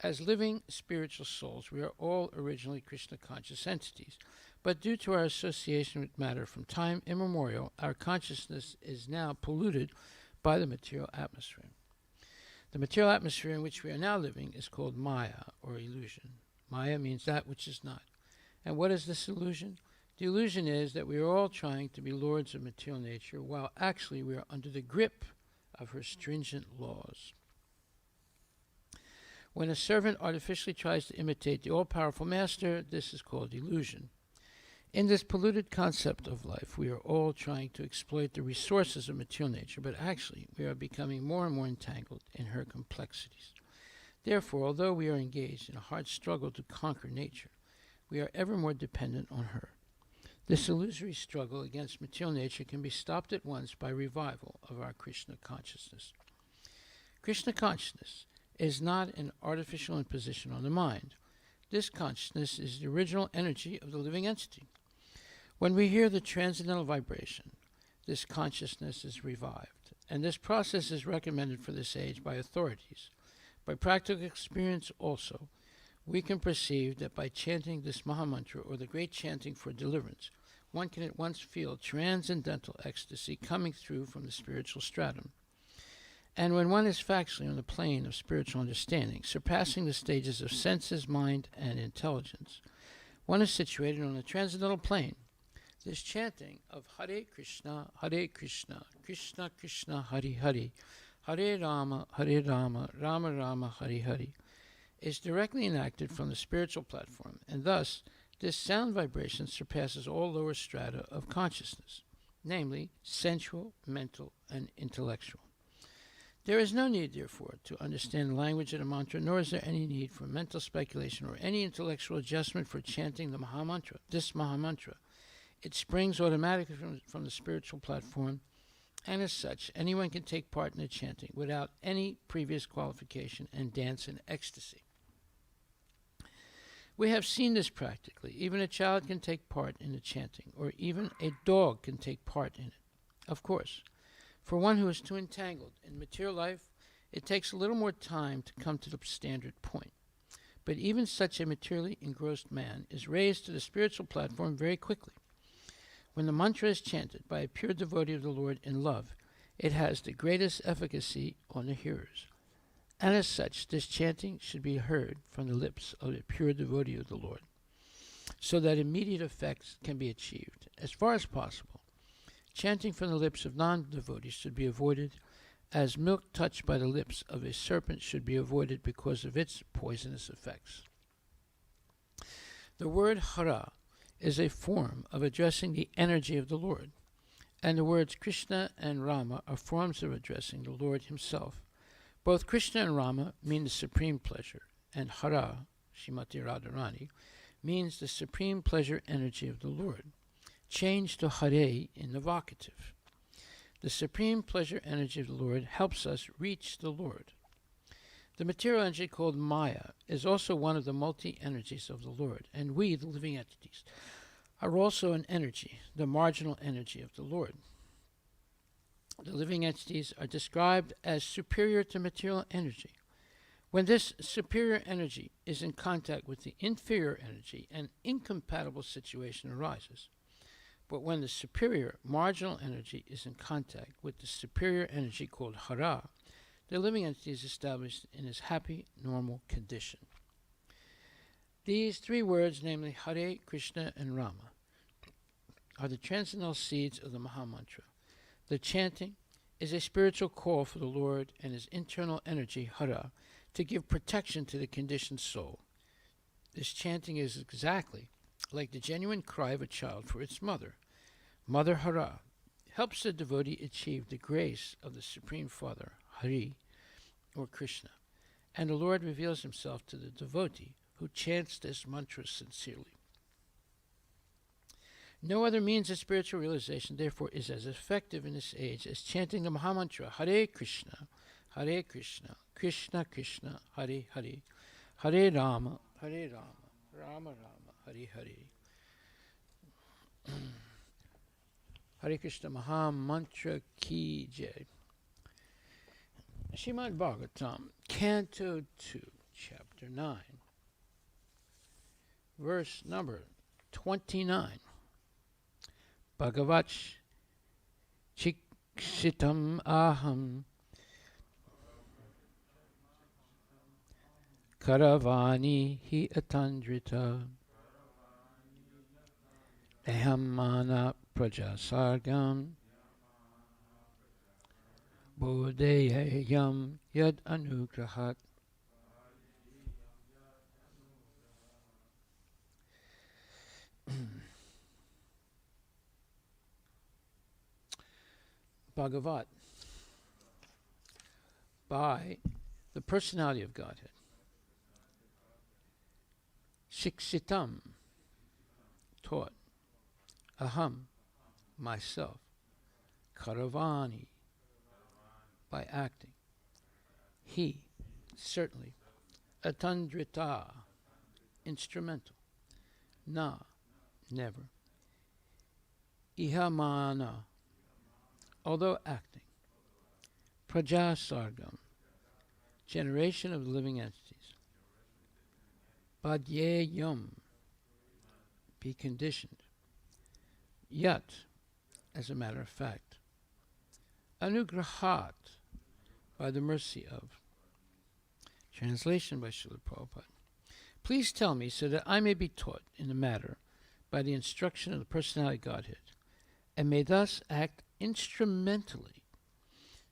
As living spiritual souls, we are all originally Krishna conscious entities, but due to our association with matter from time immemorial, our consciousness is now polluted by the material atmosphere. The material atmosphere in which we are now living is called Maya, or illusion. Maya means that which is not. And what is this illusion? The illusion is that we are all trying to be lords of material nature, while actually we are under the grip of her stringent laws. When a servant artificially tries to imitate the all-powerful master, this is called illusion. In this polluted concept of life, we are all trying to exploit the resources of material nature, but actually we are becoming more and more entangled in her complexities. Therefore, although we are engaged in a hard struggle to conquer nature, we are ever more dependent on her. This illusory struggle against material nature can be stopped at once by revival of our Krishna consciousness. Krishna consciousness is not an artificial imposition on the mind. This consciousness is the original energy of the living entity. When we hear the transcendental vibration, this consciousness is revived. And this process is recommended for this age by authorities. By practical experience also, we can perceive that by chanting this Mahamantra, or the great chanting for deliverance, one can at once feel transcendental ecstasy coming through from the spiritual stratum. And when one is factually on the plane of spiritual understanding, surpassing the stages of senses, mind, and intelligence, one is situated on the transcendental plane. This chanting of Hare Krishna, Krishna Krishna, Hare Hare, Hare Rama, Rama Rama, Hare Hare, is directly enacted from the spiritual platform, and thus this sound vibration surpasses all lower strata of consciousness, namely sensual, mental, and intellectual. There is no need, therefore, to understand the language of the mantra, nor is there any need for mental speculation or any intellectual adjustment for chanting the Mahamantra, this Mahamantra. It springs automatically from the spiritual platform, and as such, anyone can take part in the chanting without any previous qualification and dance in ecstasy. We have seen this practically. Even a child can take part in the chanting, or even a dog can take part in it. Of course, for one who is too entangled in material life, it takes a little more time to come to the standard point. But even such a materially engrossed man is raised to the spiritual platform very quickly. When the mantra is chanted by a pure devotee of the Lord in love, it has the greatest efficacy on the hearers. And as such, this chanting should be heard from the lips of a pure devotee of the Lord, so that immediate effects can be achieved. As far as possible, chanting from the lips of non-devotees should be avoided, as milk touched by the lips of a serpent should be avoided because of its poisonous effects. The word hara is a form of addressing the energy of the Lord, and the words Krishna and Rama are forms of addressing the Lord himself. Both Krishna and Rama mean the supreme pleasure, and Hara, Srimati Radharani, means the supreme pleasure energy of the Lord, changed to Hare in the vocative. The supreme pleasure energy of the Lord helps us reach the Lord. The material energy called Maya is also one of the multi-energies of the Lord, and we, the living entities, are also an energy, the marginal energy of the Lord. The living entities are described as superior to material energy. When this superior energy is in contact with the inferior energy, an incompatible situation arises. But when the superior marginal energy is in contact with the superior energy called Hara, the living entity is established in its happy, normal condition. These three words, namely Hare, Krishna, and Rama, are the transcendental seeds of the Mahamantra. The chanting is a spiritual call for the Lord and his internal energy, Hara, to give protection to the conditioned soul. This chanting is exactly like the genuine cry of a child for its mother. Mother Hara helps the devotee achieve the grace of the Supreme Father, Hari, or Krishna, and the Lord reveals himself to the devotee who chants this mantra sincerely. No other means of spiritual realization, therefore, is as effective in this age as chanting the Mahamantra, Hare Krishna, Krishna Krishna, Hare Hare, Hare Rama, Rama Rama, Hare Hare. Hare Krishna Mahamantra Ki Jai. Srimad Bhagavatam, Canto 2, Chapter 9, verse number 29. Bhagavach Chikshitam Aham Karavani Hi Atandrita Dehammana Prajasargam Bodheyam Yad Anugrahat. Bhagavat, by the personality of Godhead. Shiksitam, taught. Aham, myself. Karavani, by acting. He, certainly. Atandrita, instrumental. Na, never. Ihamana, although acting. Praja Sargam, generation of the living entities. Badyayam, be conditioned. Yat, as a matter of fact. Anugrahat, by the mercy of. Translation by Srila Prabhupada. Please tell me so that I may be taught in the matter by the instruction of the personality Godhead, and may thus act instrumentally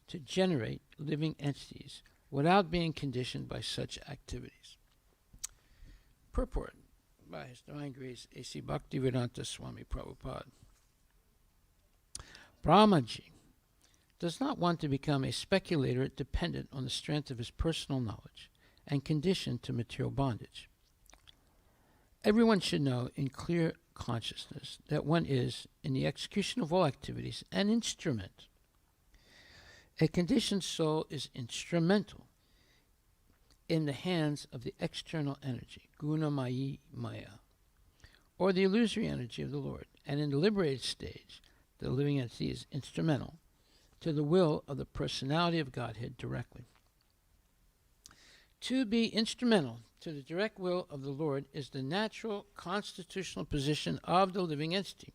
to generate living entities without being conditioned by such activities. Purport by His Divine Grace A.C. Bhaktivedanta Swami Prabhupada. Brahmaji does not want to become a speculator dependent on the strength of his personal knowledge and conditioned to material bondage. Everyone should know in clear consciousness that one is, in the execution of all activities, an instrument. A conditioned soul is instrumental in the hands of the external energy, Gunamayi Maya, or the illusory energy of the Lord, and in the liberated stage, the living entity is instrumental to the will of the personality of Godhead directly. To be instrumental to the direct will of the Lord is the natural constitutional position of the living entity,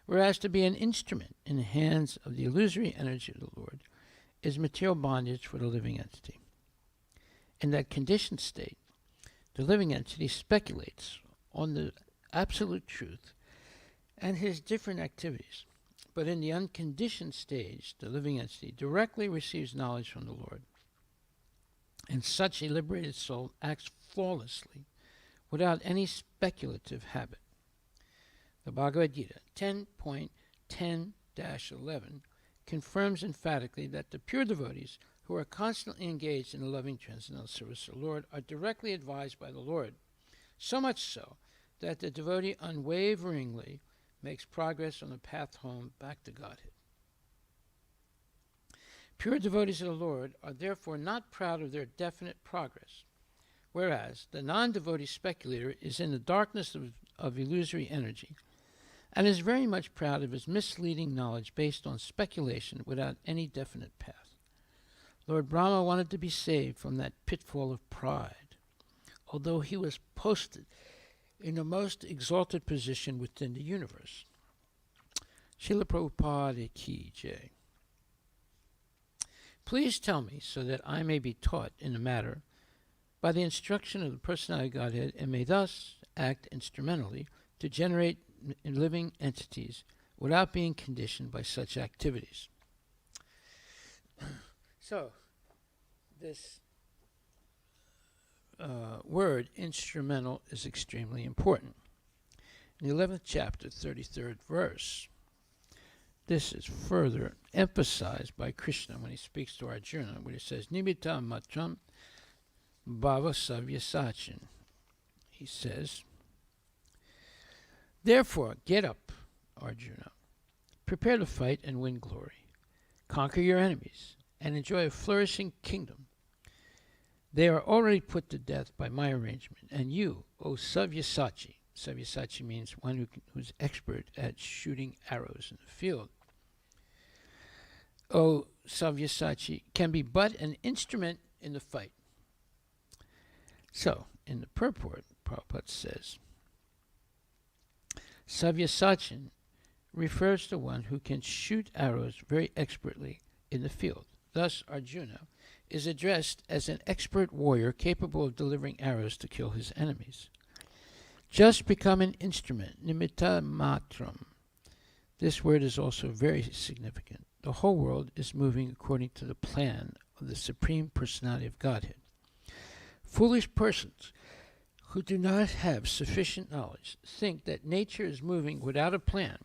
whereas to be an instrument in the hands of the illusory energy of the Lord is material bondage for the living entity. In that conditioned state, the living entity speculates on the absolute truth and his different activities. But in the unconditioned stage, the living entity directly receives knowledge from the Lord. And such a liberated soul acts flawlessly, without any speculative habit. The Bhagavad Gita 10.10-11 confirms emphatically that the pure devotees who are constantly engaged in the loving transcendental service of the Lord are directly advised by the Lord, so much so that the devotee unwaveringly makes progress on the path home back to Godhead. Pure devotees of the Lord are therefore not proud of their definite progress, whereas the non-devotee speculator is in the darkness of illusory energy and is very much proud of his misleading knowledge based on speculation without any definite path. Lord Brahma wanted to be saved from that pitfall of pride, although he was posted in the most exalted position within the universe. Srila Prabhupada Ki Jai. Please tell me so that I may be taught in the matter by the instruction of the personality of Godhead, and may thus act instrumentally to generate living entities without being conditioned by such activities. So, this word instrumental is extremely important. In the 11th chapter, 33rd verse, this is further emphasized by Krishna when he speaks to Arjuna, where he says, Nimitta matram bhava savyasachin. He says, therefore, get up, Arjuna. Prepare to fight and win glory. Conquer your enemies and enjoy a flourishing kingdom. They are already put to death by my arrangement, and you, O Savyasachi, Savyasachi means one who's expert at shooting arrows in the field, O Savyasachi, can be but an instrument in the fight. So, in the purport, Prabhupada says, Savyasachin refers to one who can shoot arrows very expertly in the field. Thus, Arjuna is addressed as an expert warrior capable of delivering arrows to kill his enemies. Just become an instrument, nimitta matram. This word is also very significant. The whole world is moving according to the plan of the Supreme Personality of Godhead. Foolish persons who do not have sufficient knowledge think that nature is moving without a plan,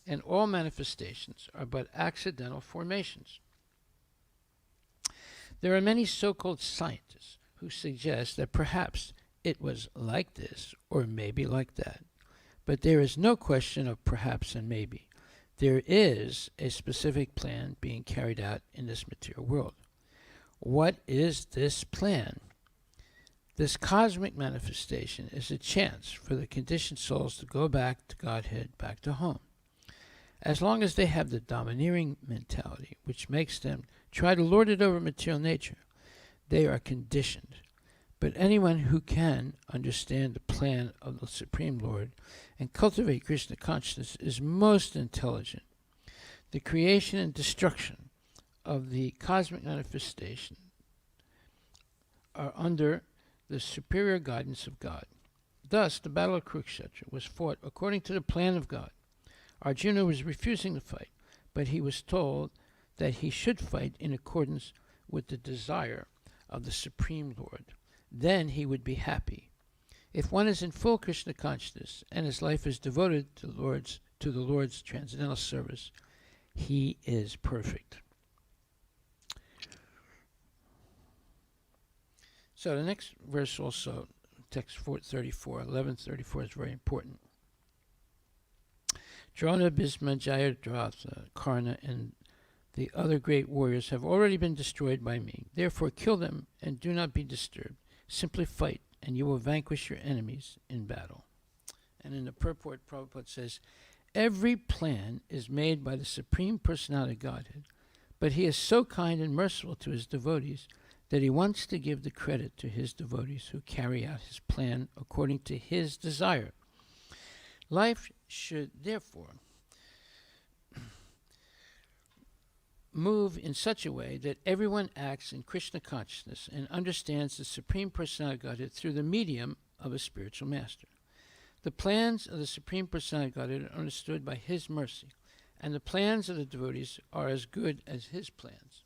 and all manifestations are but accidental formations. There are many so-called scientists who suggest that perhaps it was like this or maybe like that. But there is no question of perhaps and maybe. There is a specific plan being carried out in this material world. What is this plan? This cosmic manifestation is a chance for the conditioned souls to go back to Godhead, back to home. As long as they have the domineering mentality, which makes them try to lord it over material nature, they are conditioned. But anyone who can understand the plan of the Supreme Lord and cultivate Krishna consciousness is most intelligent. The creation and destruction of the cosmic manifestation are under the superior guidance of God. Thus, the battle of Kurukshetra was fought according to the plan of God. Arjuna was refusing to fight, but he was told that he should fight in accordance with the desire of the Supreme Lord. Then he would be happy. If one is in full Krishna consciousness and his life is devoted to the Lord's transcendental service, he is perfect. So the next verse also, text 1134 is very important. Drona, Bhisma, Jayadratha, Karna, and the other great warriors have already been destroyed by me. Therefore kill them and do not be disturbed. Simply fight, and you will vanquish your enemies in battle. And in the purport, Prabhupada says, every plan is made by the Supreme Personality of Godhead, but he is so kind and merciful to his devotees that he wants to give the credit to his devotees who carry out his plan according to his desire. Life should therefore move in such a way that everyone acts in Krishna consciousness and understands the Supreme Personality of Godhead through the medium of a spiritual master. The plans of the Supreme Personality of Godhead are understood by his mercy, and the plans of the devotees are as good as his plans.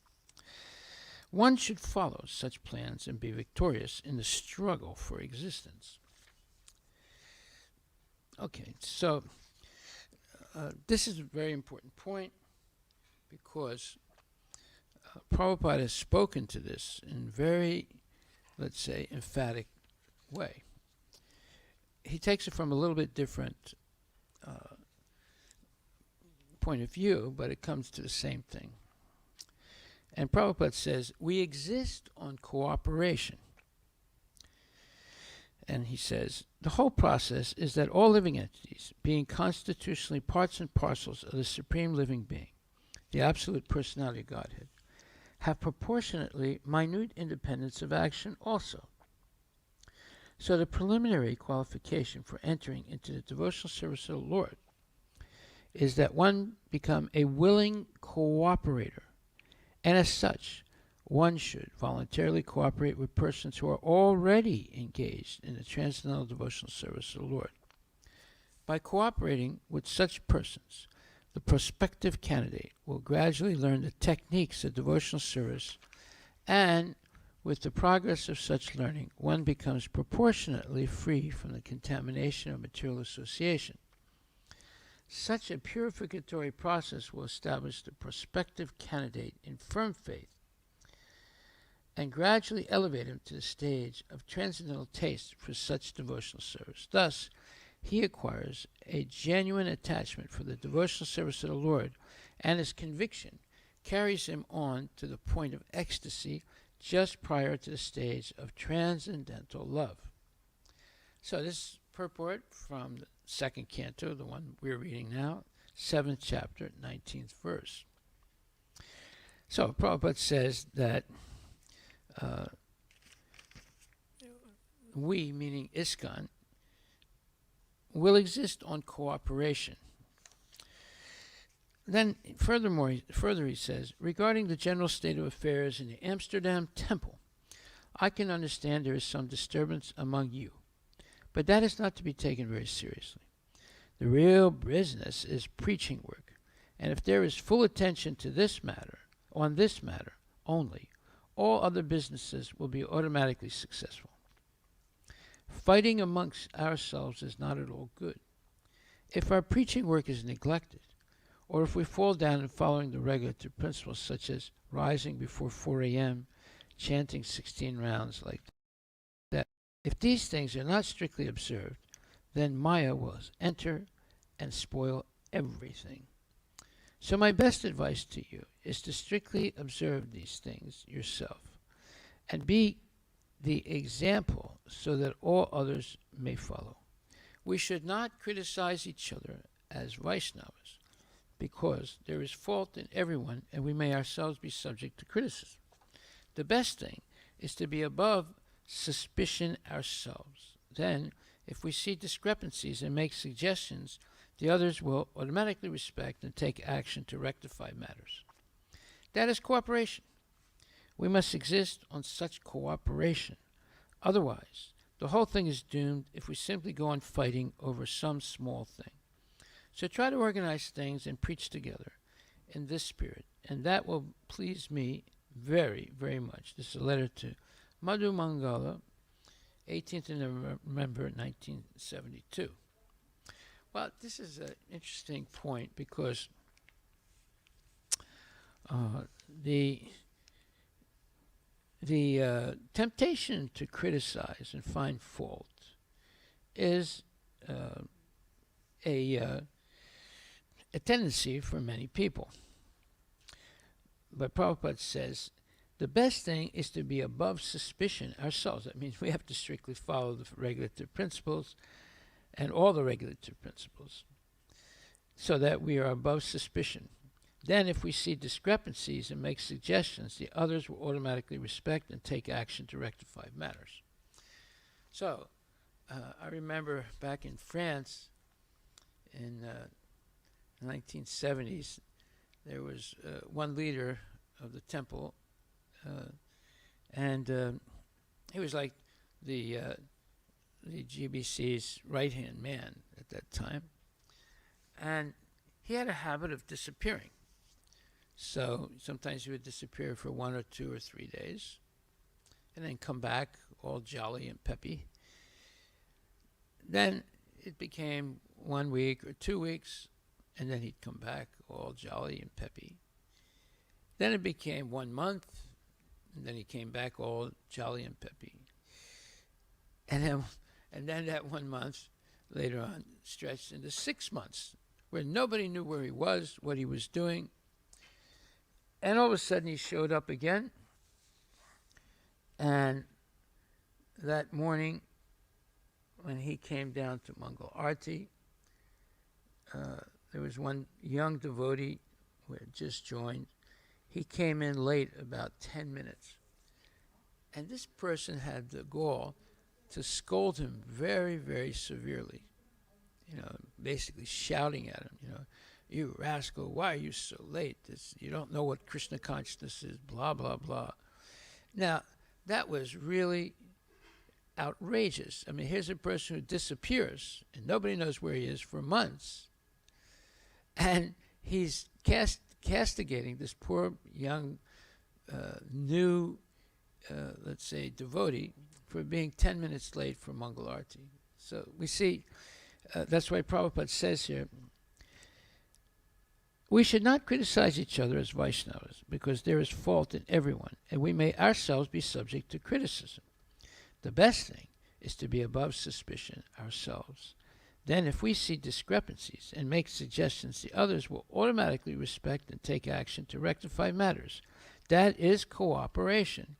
One should follow such plans and be victorious in the struggle for existence. Okay, so this is a very important point, because Prabhupada has spoken to this in very, let's say, emphatic way. He takes it from a little bit different point of view, but it comes to the same thing. And Prabhupada says, we exist on cooperation. And he says, the whole process is that all living entities, being constitutionally parts and parcels of the Supreme Living Being, the Absolute Personality of Godhead, have proportionately minute independence of action also. So the preliminary qualification for entering into the devotional service of the Lord is that one become a willing cooperator, and as such, one should voluntarily cooperate with persons who are already engaged in the transcendental devotional service of the Lord. By cooperating with such persons, the prospective candidate will gradually learn the techniques of devotional service, and with the progress of such learning, one becomes proportionately free from the contamination of material association. Such a purificatory process will establish the prospective candidate in firm faith and gradually elevate him to the stage of transcendental taste for such devotional service. Thus, he acquires a genuine attachment for the devotional service of the Lord, and his conviction carries him on to the point of ecstasy just prior to the stage of transcendental love. So this purport from the second canto, the one we're reading now, 7th chapter, 19th verse. So Prabhupada says that we, meaning ISKCON, will exist on cooperation. Then further he says, regarding the general state of affairs in the Amsterdam temple, I can understand there is some disturbance among you, but that is not to be taken very seriously. The real business is preaching work, and if there is full attention to this matter, on this matter only, all other businesses will be automatically successful. Fighting amongst ourselves is not at all good. If our preaching work is neglected, or if we fall down in following the regulative principles such as rising before 4 a.m., chanting 16 rounds like that, if these things are not strictly observed, then Maya will enter and spoil everything. So my best advice to you is to strictly observe these things yourself and be the example so that all others may follow. We should not criticize each other as Vaishnavas, because there is fault in everyone, and we may ourselves be subject to criticism. The best thing is to be above suspicion ourselves. Then, if we see discrepancies and make suggestions, the others will automatically respect and take action to rectify matters. That is cooperation. We must exist on such cooperation. Otherwise, the whole thing is doomed if we simply go on fighting over some small thing. So try to organize things and preach together in this spirit, and that will please me very, very much. This is a letter to Madhu Mangala, 18th of November, 1972. Well, this is an interesting point because the temptation to criticize and find fault is a tendency for many people. But Prabhupada says the best thing is to be above suspicion ourselves. That means we have to strictly follow the regulative principles and all the regulative principles so that we are above suspicion. Then if we see discrepancies and make suggestions, the others will automatically respect and take action to rectify matters. So I remember back in France in the 1970s, there was one leader of the temple, and he was like the GBC's right-hand man at that time, and he had a habit of disappearing. So sometimes he would disappear for 1 or 2 or 3 days, and then come back all jolly and peppy. Then it became 1 week or 2 weeks, and then he'd come back all jolly and peppy. Then it became 1 month, and then he came back all jolly and peppy. And then that 1 month later on stretched into 6 months, where nobody knew where he was, what he was doing. And all of a sudden he showed up again. And that morning, when he came down to Mangala Aarti, there was one young devotee who had just joined. He came in late about 10 minutes. And this person had the gall to scold him very, very severely. Basically shouting at him, you rascal, why are you so late? You don't know what Krishna consciousness is, blah, blah, blah. Now, that was really outrageous. I mean, here's a person who disappears, and nobody knows where he is for months. And he's castigating this poor young, new, let's say, devotee for being 10 minutes late for Mangala Aarti. So we see, that's why Prabhupada says here, we should not criticize each other as Vaishnavas, because there is fault in everyone, and we may ourselves be subject to criticism. The best thing is to be above suspicion ourselves. Then if we see discrepancies and make suggestions, the others will automatically respect and take action to rectify matters. That is cooperation.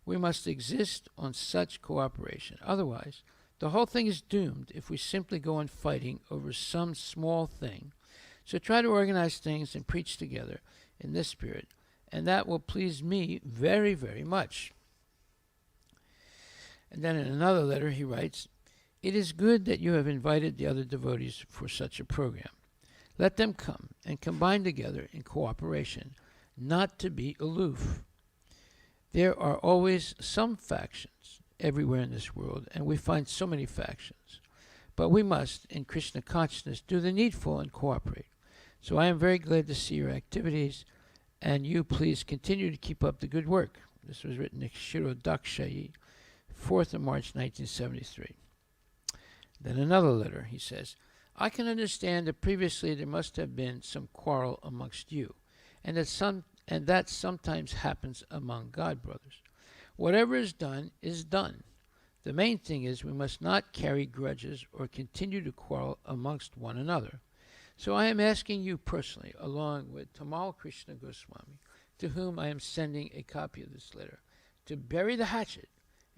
We must exist on such cooperation. Otherwise, the whole thing is doomed if we simply go on fighting over some small thing. So try to organize things and preach together in this spirit, and that will please me very, very much. And then in another letter he writes, it is good that you have invited the other devotees for such a program. Let them come and combine together in cooperation, not to be aloof. There are always some factions everywhere in this world, and we find so many factions. But we must, in Krishna consciousness, do the needful and cooperate. So I am very glad to see your activities, and you please continue to keep up the good work. This was written in Kshirodakshayi, 4th of March, 1973. Then another letter, he says, I can understand that previously there must have been some quarrel amongst you, and that sometimes happens among God brothers. Whatever is done is done. The main thing is we must not carry grudges or continue to quarrel amongst one another. So I am asking you personally, along with Tamal Krishna Goswami, to whom I am sending a copy of this letter, to bury the hatchet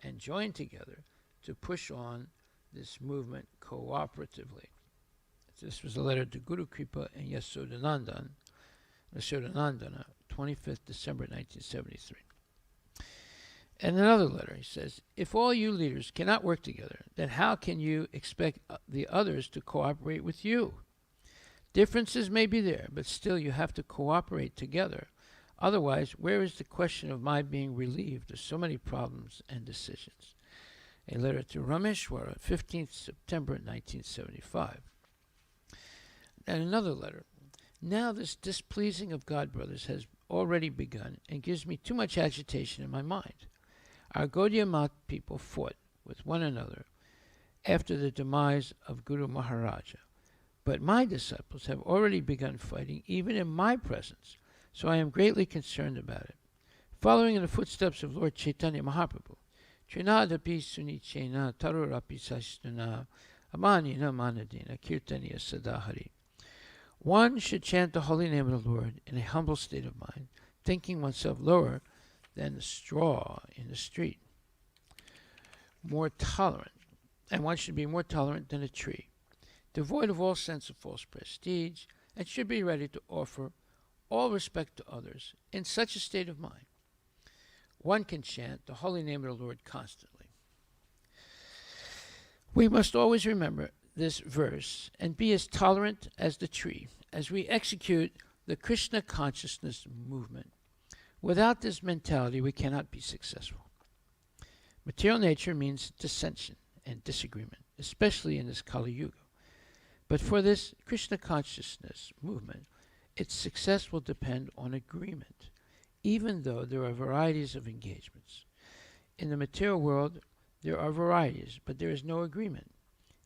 and join together to push on this movement cooperatively. This was a letter to Guru Kripa and Yashodanandana, 25th December 1973. And another letter, he says, if all you leaders cannot work together, then how can you expect the others to cooperate with you? Differences may be there, but still you have to cooperate together. Otherwise, where is the question of my being relieved of so many problems and decisions? A letter to Rameshwara, 15th September 1975. And another letter. Now this displeasing of God brothers has already begun and gives me too much agitation in my mind. Our Gaudiya Math people fought with one another after the demise of Guru Maharaja, but my disciples have already begun fighting even in my presence, so I am greatly concerned about it. Following in the footsteps of Lord Chaitanya Mahaprabhu, Trinadapi Sunichena Tarurapi Sashtuna Amanina Manadina Kirtaniya Sadahari. One should chant the holy name of the Lord in a humble state of mind, thinking oneself lower than the straw in the street. More tolerant, and one should be more tolerant than a tree, devoid of all sense of false prestige, and should be ready to offer all respect to others in such a state of mind. One can chant the holy name of the Lord constantly. We must always remember this verse and be as tolerant as the tree as we execute the Krishna consciousness movement. Without this mentality, we cannot be successful. Material nature means dissension and disagreement, especially in this Kali Yuga. But for this Krishna consciousness movement, its success will depend on agreement, even though there are varieties of engagements. In the material world, there are varieties, but there is no agreement.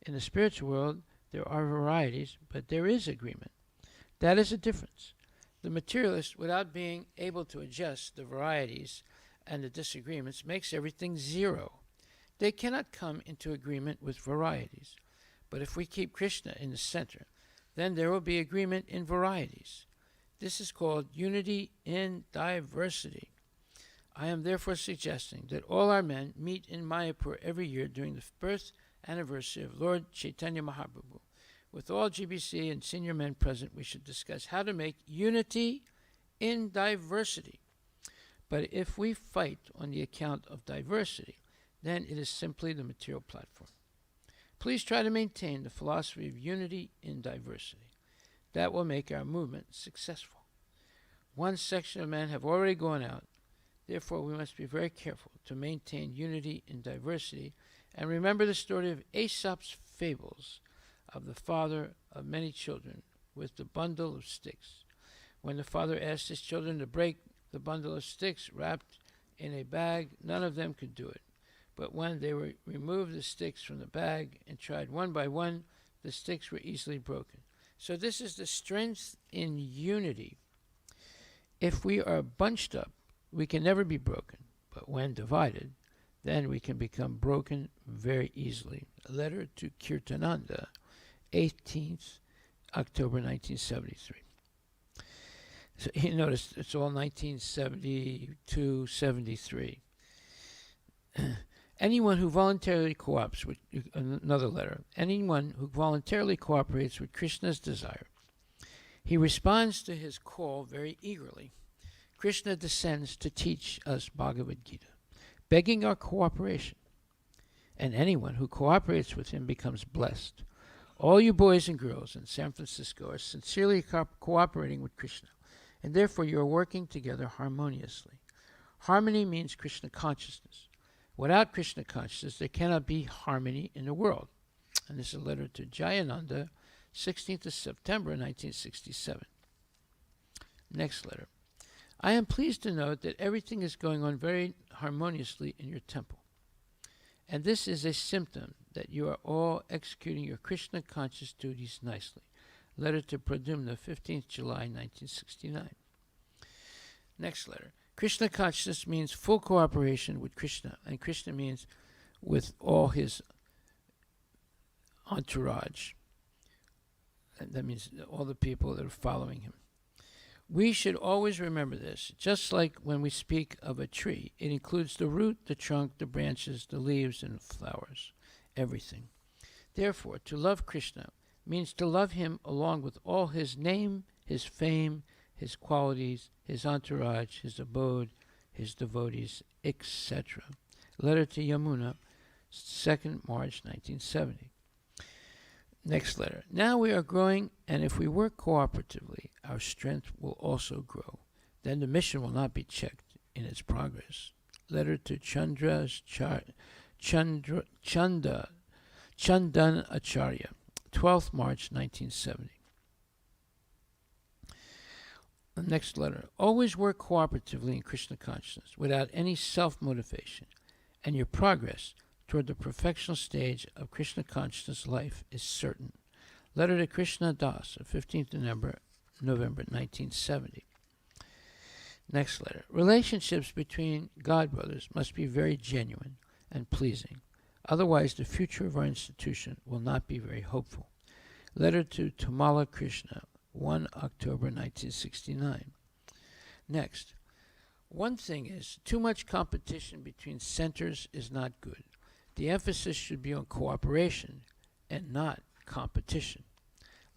In the spiritual world, there are varieties, but there is agreement. That is a difference. The materialist, without being able to adjust the varieties and the disagreements, makes everything zero. They cannot come into agreement with varieties. But if we keep Krishna in the center, then there will be agreement in varieties. This is called unity in diversity. I am therefore suggesting that all our men meet in Mayapur every year during the birth anniversary of Lord Chaitanya Mahaprabhu. With all GBC and senior men present, we should discuss how to make unity in diversity. But if we fight on the account of diversity, then it is simply the material platform. Please try to maintain the philosophy of unity in diversity. That will make our movement successful. One section of men have already gone out. Therefore, we must be very careful to maintain unity in diversity and remember the story of Aesop's fables of the father of many children with the bundle of sticks. When the father asked his children to break the bundle of sticks wrapped in a bag, none of them could do it. But when they removed the sticks from the bag and tried one by one, the sticks were easily broken. So this is the strength in unity. If we are bunched up, we can never be broken. But when divided, then we can become broken very easily. A letter to Kirtananda, 18th October 1973. So you notice it's all 1972, 73. Anyone who voluntarily cooperates with another letter, anyone who voluntarily cooperates with Krishna's desire, he responds to his call very eagerly. Krishna descends to teach us Bhagavad Gita, begging our cooperation. And anyone who cooperates with him becomes blessed. All you boys and girls in San Francisco are sincerely cooperating with Krishna, and therefore you are working together harmoniously. Harmony means Krishna consciousness. Without Krishna consciousness, there cannot be harmony in the world. And this is a letter to Jayananda, 16th of September, 1967. Next letter. I am pleased to note that everything is going on very harmoniously in your temple. And this is a symptom that you are all executing your Krishna conscious duties nicely. Letter to Pradyumna, 15th July, 1969. Next letter. Krishna consciousness means full cooperation with Krishna, and Krishna means with all his entourage. And that means all the people that are following him. We should always remember this. Just like when we speak of a tree, it includes the root, the trunk, the branches, the leaves, and the flowers, everything. Therefore, to love Krishna means to love him along with all his name, his fame, his qualities, his entourage, his abode, his devotees, etc. Letter to Yamuna, 2nd March 1970. Next letter. Now we are growing, and if we work cooperatively, our strength will also grow. Then the mission will not be checked in its progress. Letter to Chandan Acharya, 12th March 1970. The next letter. Always work cooperatively in Krishna consciousness without any self-motivation, and your progress toward the perfectional stage of Krishna consciousness life is certain. Letter to Krishna Das, 15th November 1970. Next letter. Relationships between godbrothers must be very genuine and pleasing. Otherwise, the future of our institution will not be very hopeful. Letter to Tamala Krishna, 1 October 1969. Next. One thing is, too much competition between centers is not good. The emphasis should be on cooperation and not competition.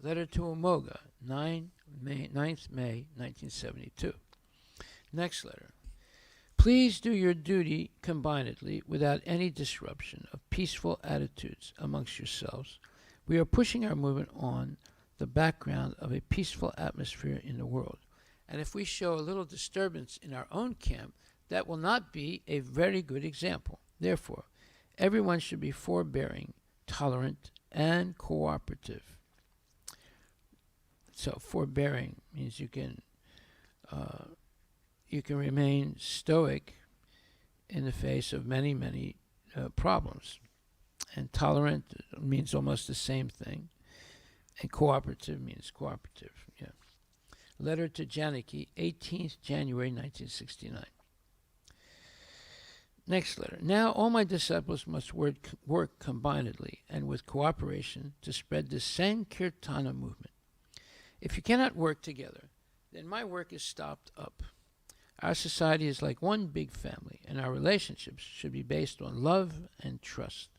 Letter to Amoga, 9th May 1972. Next letter. Please do your duty combinedly without any disruption of peaceful attitudes amongst yourselves. We are pushing our movement on the background of a peaceful atmosphere in the world. And if we show a little disturbance in our own camp, that will not be a very good example. Therefore, everyone should be forbearing, tolerant, and cooperative. So forbearing means you can remain stoic in the face of many problems. And tolerant means almost the same thing. And cooperative means cooperative. Yeah. Letter to Janaki, 18th January 1969. Next letter. Now all my disciples must work combinedly and with cooperation to spread the Sankirtana movement. If you cannot work together, then my work is stopped up. Our society is like one big family, and our relationships should be based on love and trust.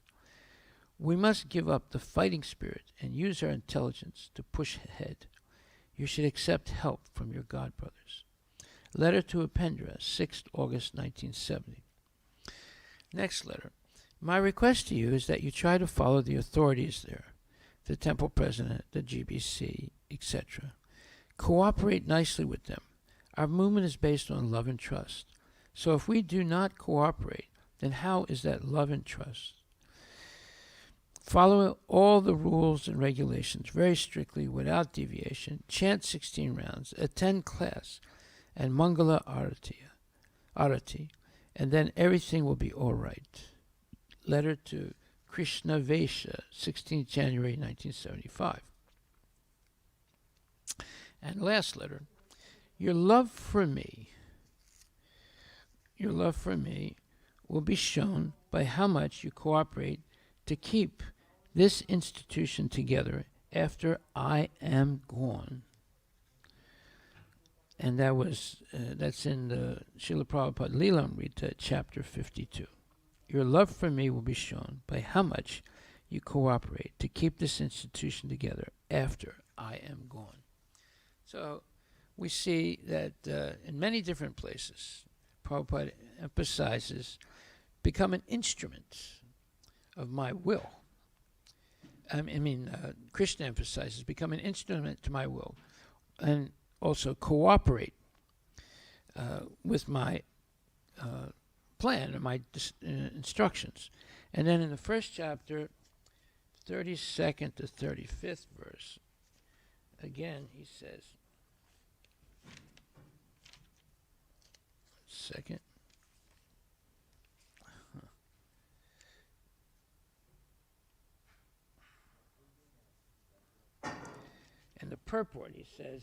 We must give up the fighting spirit and use our intelligence to push ahead. You should accept help from your godbrothers. Letter to Upendra, 6th August 1970. Next letter. My request to you is that you try to follow the authorities there, the temple president, the GBC, etc. Cooperate nicely with them. Our movement is based on love and trust. So if we do not cooperate, then how is that love and trust? Follow all the rules and regulations very strictly without deviation. Chant 16 rounds. Attend class and Mangala Aarti, and then everything will be all right. Letter to Krishna Vesha, 16th January 1975. And last letter. Your love for me will be shown by how much you cooperate to keep this institution together after I am gone. And that's in the Srila Prabhupada Leelamrita, chapter 52. Your love for me will be shown by how much you cooperate to keep this institution together after I am gone. So we see that in many different places, Prabhupada emphasizes become an instrument of my will. Krishna emphasizes become an instrument to my will, and also cooperate with my plan and my instructions. And then in the first chapter, 32nd to 35th verse, again he says, second. And the purport, he says,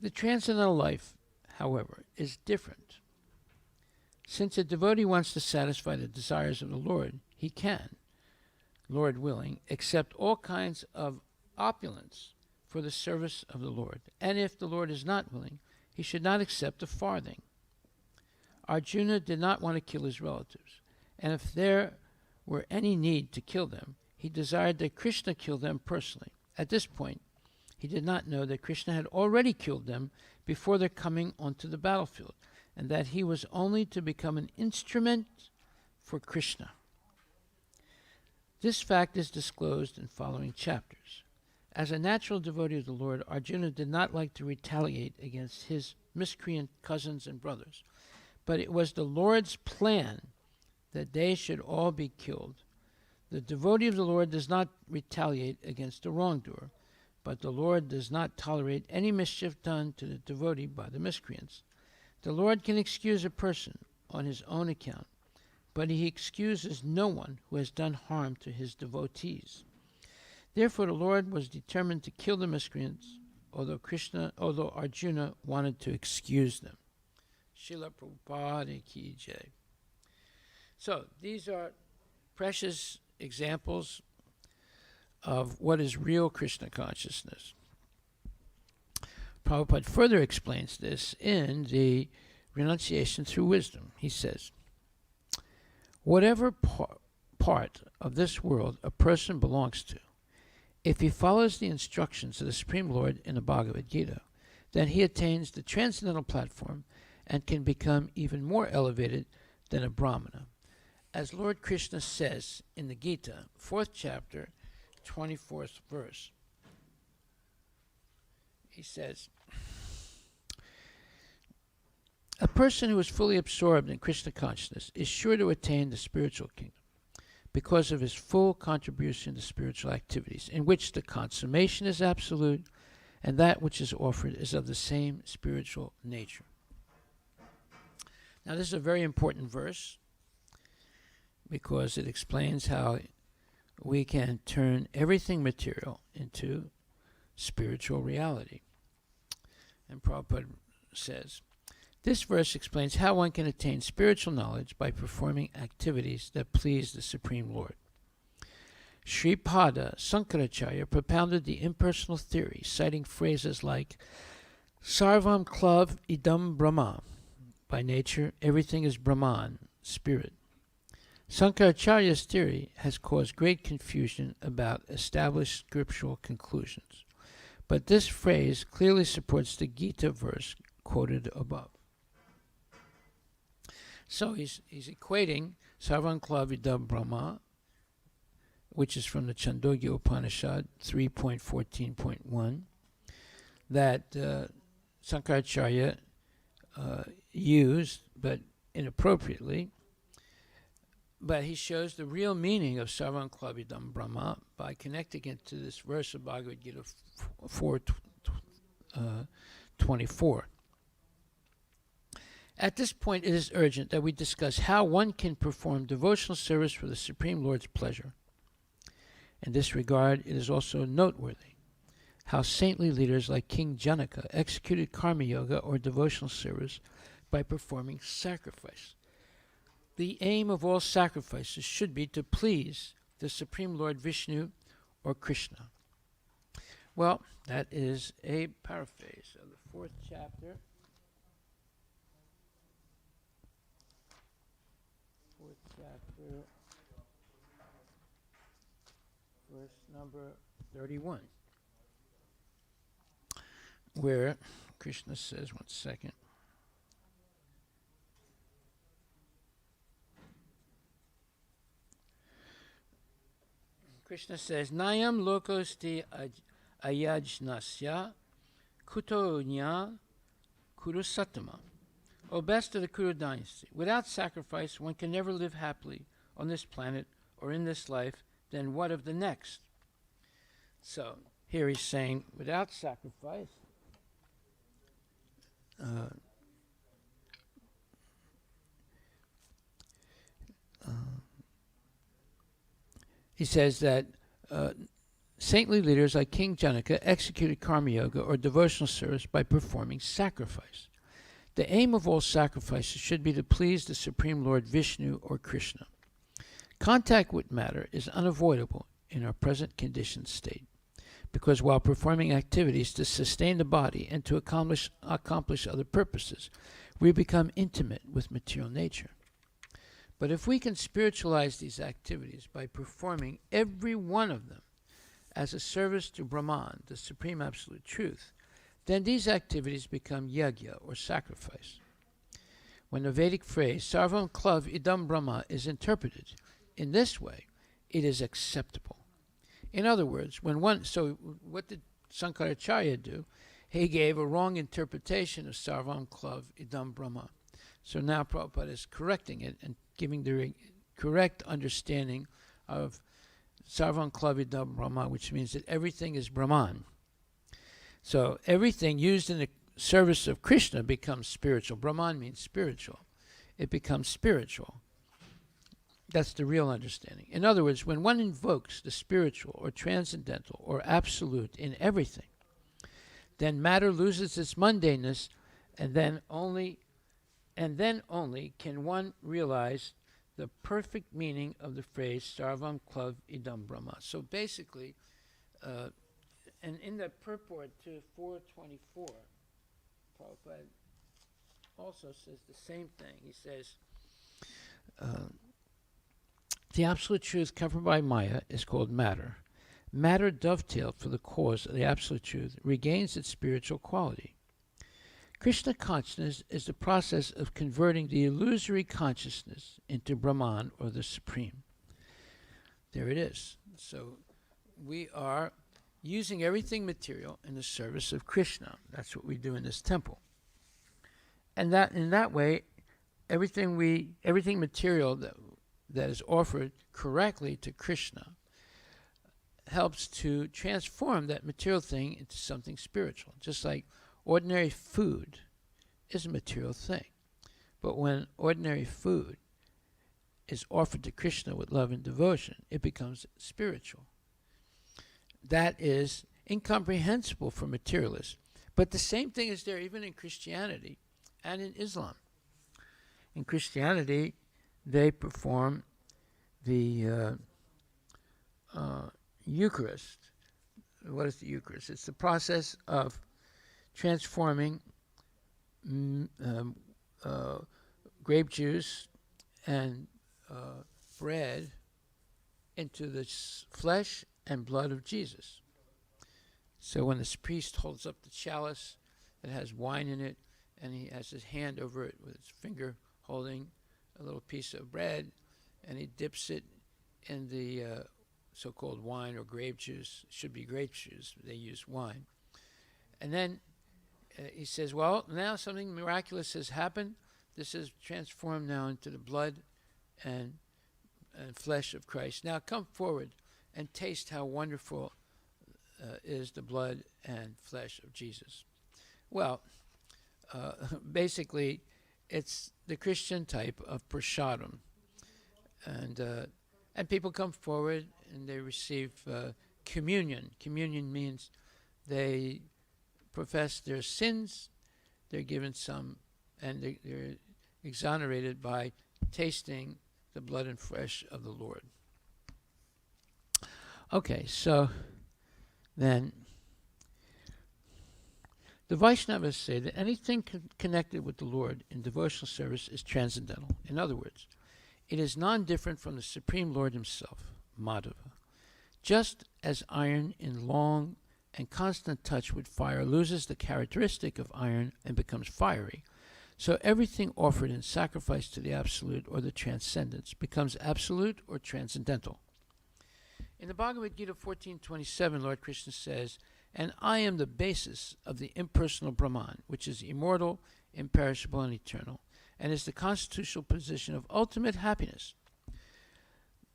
the transcendental life, however, is different. Since a devotee wants to satisfy the desires of the Lord, he can, Lord willing, accept all kinds of opulence for the service of the Lord. And if the Lord is not willing, he should not accept a farthing. Arjuna did not want to kill his relatives, and if there were any need to kill them, he desired that Krishna kill them personally. At this point, he did not know that Krishna had already killed them before their coming onto the battlefield, and that he was only to become an instrument for Krishna. This fact is disclosed in following chapters. As a natural devotee of the Lord, Arjuna did not like to retaliate against his miscreant cousins and brothers, but it was the Lord's plan that they should all be killed. The devotee of the Lord does not retaliate against the wrongdoer, but the Lord does not tolerate any mischief done to the devotee by the miscreants. The Lord can excuse a person on his own account, but he excuses no one who has done harm to his devotees. Therefore the Lord was determined to kill the miscreants, although Arjuna wanted to excuse them. Srila Prabhupada Ki Jai. So these are precious examples of what is real Krishna consciousness. Prabhupada further explains this in the Renunciation Through Wisdom. He says, whatever part of this world a person belongs to, if he follows the instructions of the Supreme Lord in the Bhagavad Gita, then he attains the transcendental platform and can become even more elevated than a Brahmana. As Lord Krishna says in the Gita, 4th chapter, 24th verse, he says, a person who is fully absorbed in Krishna consciousness is sure to attain the spiritual kingdom because of his full contribution to spiritual activities, in which the consummation is absolute and that which is offered is of the same spiritual nature. Now this is a very important verse because it explains how we can turn everything material into spiritual reality. And Prabhupada says, this verse explains how one can attain spiritual knowledge by performing activities that please the Supreme Lord. Sripada Sankaracharya propounded the impersonal theory, citing phrases like Sarvam Klav Idam Brahma. By nature, everything is Brahman, spirit. Sankaracharya's theory has caused great confusion about established scriptural conclusions, but this phrase clearly supports the Gita verse quoted above. So he's equating Sarvam Klavidam Brahma, which is from the Chandogya Upanishad 3.14.1, that Sankaracharya used, but inappropriately. But he shows the real meaning of Sarvam Klavidam Brahma by connecting it to this verse of Bhagavad Gita 4:24. At this point, it is urgent that we discuss how one can perform devotional service for the Supreme Lord's pleasure. In this regard, it is also noteworthy how saintly leaders like King Janaka executed karma yoga or devotional service by performing sacrifice. The aim of all sacrifices should be to please the Supreme Lord Vishnu or Krishna. Well, that is a paraphrase of the 4th chapter. 4th chapter, verse number 31, where Krishna says, one second. Krishna says, Nayam lokosti ayajnasya kutonya kurusatama. O best of the Kuru dynasty, without sacrifice one can never live happily on this planet or in this life, then what of the next? So here he's saying, without sacrifice, he says that saintly leaders like King Janaka executed karma yoga or devotional service by performing sacrifice. The aim of all sacrifices should be to please the Supreme Lord Vishnu or Krishna. Contact with matter is unavoidable in our present conditioned state, because while performing activities to sustain the body and to accomplish other purposes, we become intimate with material nature. But if we can spiritualize these activities by performing every one of them as a service to Brahman, the Supreme Absolute Truth, then these activities become yajna, or sacrifice. When the Vedic phrase Sarvam Klav Idam Brahma is interpreted in this way, it is acceptable. In other words, so what did Sankaracharya do? He gave a wrong interpretation of Sarvam Klav Idam Brahma. So now Prabhupada is correcting it and giving the correct understanding of Sarvam Klav Idam Brahma, which means that everything is Brahman. So everything used in the service of Krishna becomes spiritual. Brahman means spiritual. It becomes spiritual. That's the real understanding. In other words, when one invokes the spiritual or transcendental or absolute in everything, then matter loses its mundaneness, and then only can one realize the perfect meaning of the phrase Sarvam Klav Idam Brahma. So basically, and in the purport to 424, Prabhupada also says the same thing. He says, the absolute truth covered by Maya is called matter. Matter dovetailed for the cause of the absolute truth regains its spiritual quality. Krishna consciousness is the process of converting the illusory consciousness into Brahman, or the Supreme. There it is. So we are using everything material in the service of Krishna. That's what we do in this temple. And that in that way, everything material that is offered correctly to Krishna helps to transform that material thing into something spiritual. Just like ordinary food is a material thing. But when ordinary food is offered to Krishna with love and devotion, it becomes spiritual. That is incomprehensible for materialists. But the same thing is there even in Christianity and in Islam. In Christianity, they perform the Eucharist. What is the Eucharist? It's the process of transforming grape juice and bread into the flesh and blood of Jesus. So when the priest holds up the chalice that has wine in it, and he has his hand over it with his finger holding a little piece of bread, and he dips it in the so-called wine or grape juice. It should be grape juice. They use wine. And then he says, well, now something miraculous has happened. This is transformed now into the blood and flesh of Christ. Now come forward and taste how wonderful is the blood and flesh of Jesus. Well, basically, it's the Christian type of prasadam. And people come forward and they receive communion. Communion means they profess their sins, they're given some, and they're exonerated by tasting the blood and flesh of the Lord. Okay, so then the Vaishnavas say that anything connected with the Lord in devotional service is transcendental. In other words, it is non-different from the Supreme Lord himself, Madhava. Just as iron in long and constant touch with fire loses the characteristic of iron and becomes fiery, so everything offered in sacrifice to the Absolute or the Transcendence becomes absolute or transcendental. In the Bhagavad Gita 14:27, Lord Krishna says, "And I am the basis of the impersonal Brahman, which is immortal, imperishable, and eternal, and is the constitutional position of ultimate happiness."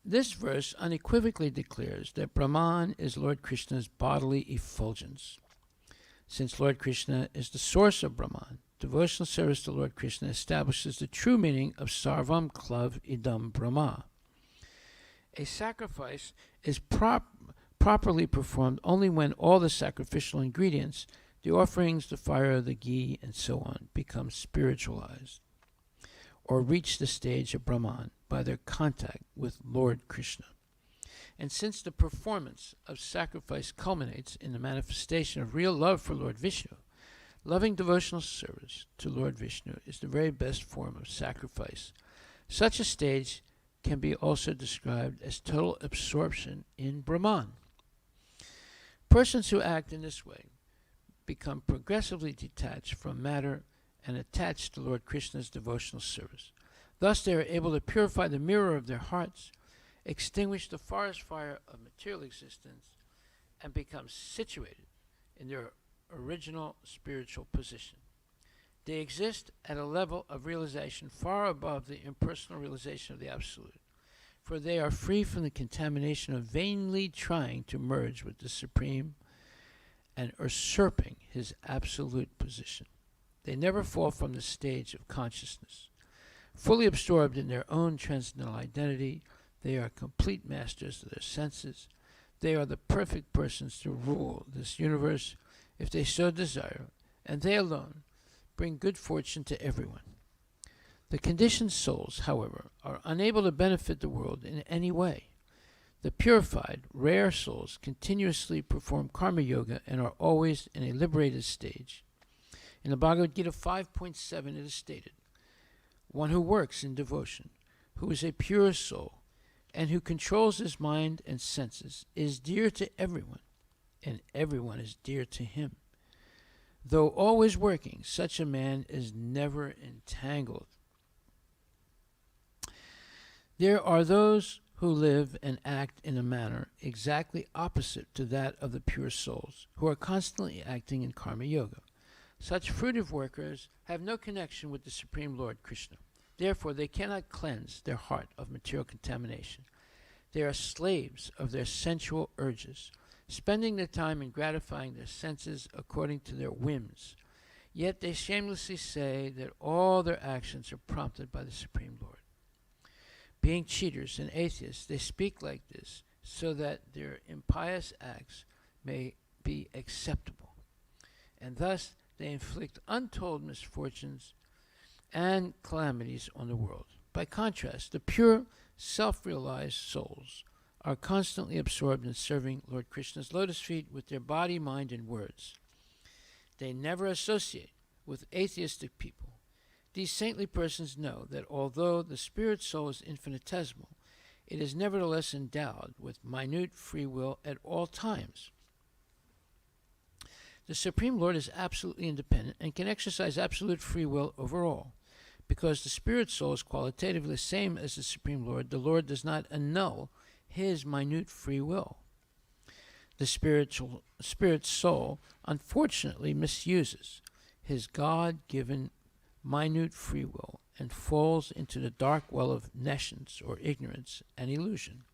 This verse unequivocally declares that Brahman is Lord Krishna's bodily effulgence. Since Lord Krishna is the source of Brahman, devotional service to Lord Krishna establishes the true meaning of Sarvam Klav Idam Brahma. A sacrifice is properly performed only when all the sacrificial ingredients, the offerings, the fire, the ghee, and so on, become spiritualized or reach the stage of Brahman by their contact with Lord Krishna. And since the performance of sacrifice culminates in the manifestation of real love for Lord Vishnu, Loving devotional service to Lord Vishnu is the very best form of sacrifice. Such a stage can be also described as total absorption in Brahman. Persons who act in this way become progressively detached from matter and attached to Lord Krishna's devotional service. Thus they are able to purify the mirror of their hearts, extinguish the forest fire of material existence, and become situated in their original spiritual position. They exist at a level of realization far above the impersonal realization of the Absolute, for they are free from the contamination of vainly trying to merge with the Supreme and usurping his absolute position. They never fall from the stage of consciousness. Fully absorbed in their own transcendental identity, they are complete masters of their senses. They are the perfect persons to rule this universe if they so desire, and they alone bring good fortune to everyone. The conditioned souls, however, are unable to benefit the world in any way. The purified, rare souls continuously perform karma yoga and are always in a liberated stage. In the Bhagavad Gita 5.7 it is stated, "One who works in devotion, who is a pure soul, and who controls his mind and senses, is dear to everyone, and everyone is dear to him. Though always working, such a man is never entangled." There are those who live and act in a manner exactly opposite to that of the pure souls, who are constantly acting in karma yoga. Such fruitive workers have no connection with the Supreme Lord Krishna. Therefore, they cannot cleanse their heart of material contamination. They are slaves of their sensual urges, spending their time in gratifying their senses according to their whims. Yet they shamelessly say that all their actions are prompted by the Supreme Lord. Being cheaters and atheists, they speak like this so that their impious acts may be acceptable. And thus they inflict untold misfortunes and calamities on the world. By contrast, the pure, self-realized souls are constantly absorbed in serving Lord Krishna's lotus feet with their body, mind, and words. They never associate with atheistic people. These saintly persons know that although the spirit soul is infinitesimal, it is nevertheless endowed with minute free will at all times. The Supreme Lord is absolutely independent and can exercise absolute free will over all. Because the spirit soul is qualitatively the same as the Supreme Lord, the Lord does not annul his minute free will. The spirit soul unfortunately misuses his God-given minute free will and falls into the dark well of nescience or ignorance and illusion.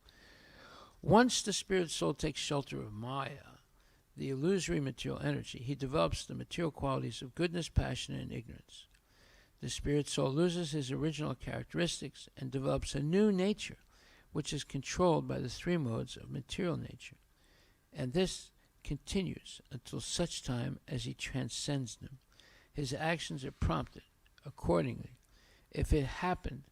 Once the spirit soul takes shelter of Maya, the illusory material energy, he develops the material qualities of goodness, passion, and ignorance. The spirit soul loses his original characteristics and develops a new nature, which is controlled by the three modes of material nature. And this continues until such time as he transcends them. His actions are prompted accordingly. If it happened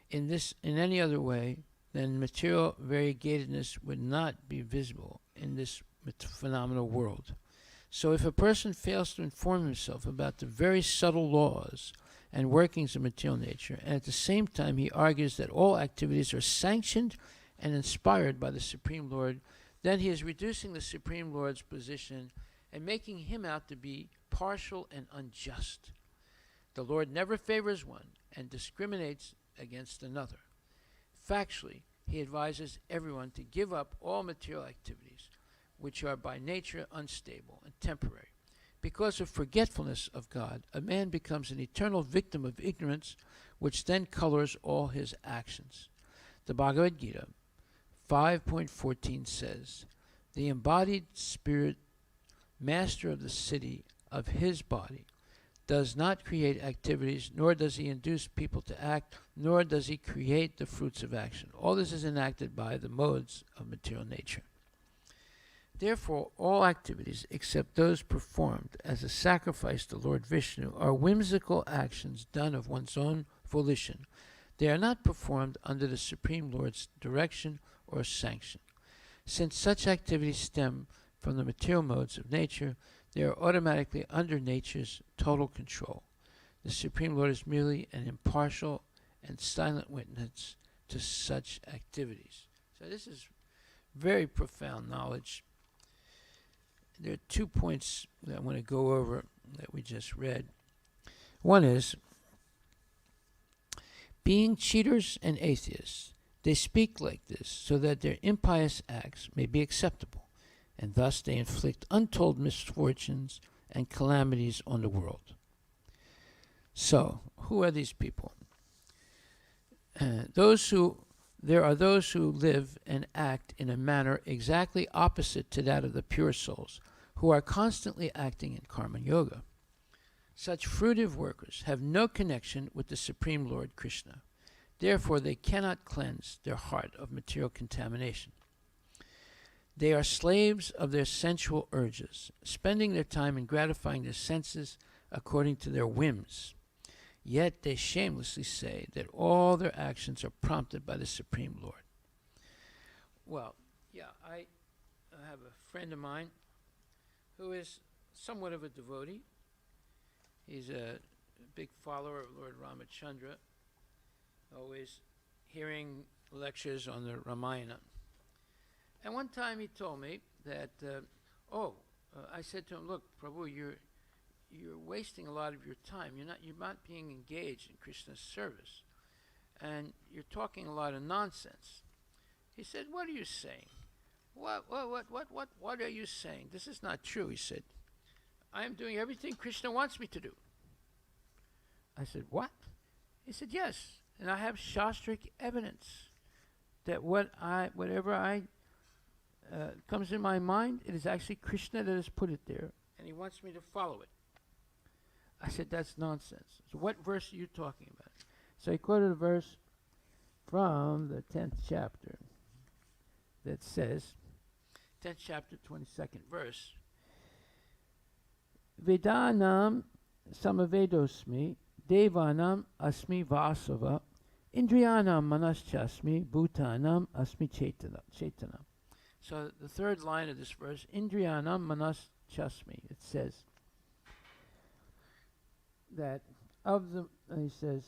in any other way, then material variegatedness would not be visible in this phenomenal world. So if a person fails to inform himself about the very subtle laws and workings of material nature, and at the same time he argues that all activities are sanctioned and inspired by the Supreme Lord, then he is reducing the Supreme Lord's position and making him out to be partial and unjust. The Lord never favors one and discriminates against another. Factually, he advises everyone to give up all material activities, which are by nature unstable and temporary. Because of forgetfulness of God, a man becomes an eternal victim of ignorance, which then colors all his actions. The Bhagavad Gita 5.14 says, "The embodied spirit, master of the city of his body, does not create activities, nor does he induce people to act, nor does he create the fruits of action. All this is enacted by the modes of material nature." Therefore, all activities except those performed as a sacrifice to Lord Vishnu are whimsical actions done of one's own volition. They are not performed under the Supreme Lord's direction or sanction. Since such activities stem from the material modes of nature, They are automatically under nature's total control. The Supreme Lord is merely an impartial and silent witness to such activities. So this is very profound knowledge. There are 2 points that I want to go over that we just read. One is, being cheaters and atheists, they speak like this so that their impious acts may be acceptable, and thus they inflict untold misfortunes and calamities on the world. So, who are these people? There are those who live and act in a manner exactly opposite to that of the pure souls, who are constantly acting in karma yoga. Such fruitive workers have no connection with the Supreme Lord Krishna. Therefore, they cannot cleanse their heart of material contamination. They are slaves of their sensual urges, spending their time in gratifying their senses according to their whims. Yet they shamelessly say that all their actions are prompted by the Supreme Lord. Well, yeah, I have a friend of mine who is somewhat of a devotee. He's a big follower of Lord Ramachandra, always hearing lectures on the Ramayana. And one time he told me that, I said to him, look, Prabhu, you're wasting a lot of your time. You're not being engaged in Krishna's service. And you're talking a lot of nonsense. He said, what are you saying? What are you saying? This is not true, he said. I am doing everything Krishna wants me to do. I said, what? He said, yes. And I have shastric evidence that whatever comes in my mind, it is actually Krishna that has put it there, and he wants me to follow it. I said, that's nonsense. So what verse are you talking about? So he quoted a verse from the 10th chapter that says, 10th chapter, 22nd verse, Vedanam samavedosmi devanam asmi vasava indriyanam manaschasmi bhutanam asmi chetana. So the third line of this verse, indriyanam manaschasmi, it says that of the, he says,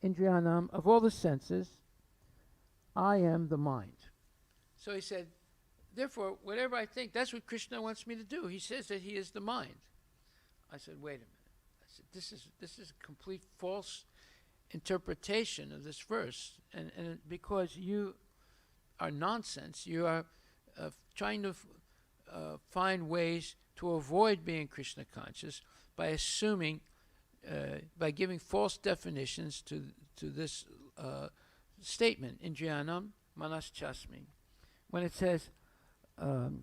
indriyanam, of all the senses, I am the mind. So he said, therefore, whatever I think, that's what Krishna wants me to do. He says that he is the mind. I said, wait a minute. I said, this is a complete false interpretation of this verse. And because you are nonsense, you are trying to find ways to avoid being Krishna conscious by assuming, by giving false definitions to this statement, Indriyanam Manaschasmi. When it says in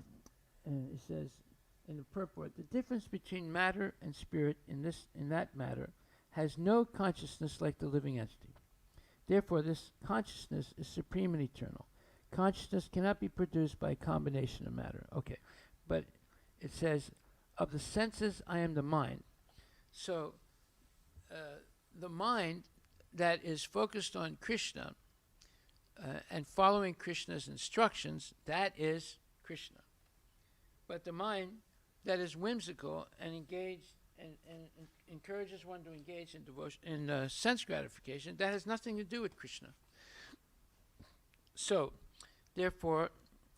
the purport, the difference between matter and spirit in that matter has no consciousness like the living entity. Therefore, this consciousness is supreme and eternal. Consciousness cannot be produced by a combination of matter. Okay, but it says, of the senses, I am the mind. So, the mind that is focused on Krishna and following Krishna's instructions, that is Krishna. But the mind that is whimsical and engaged and encourages one to engage in devotion, in sense gratification, that has nothing to do with Krishna. So, therefore,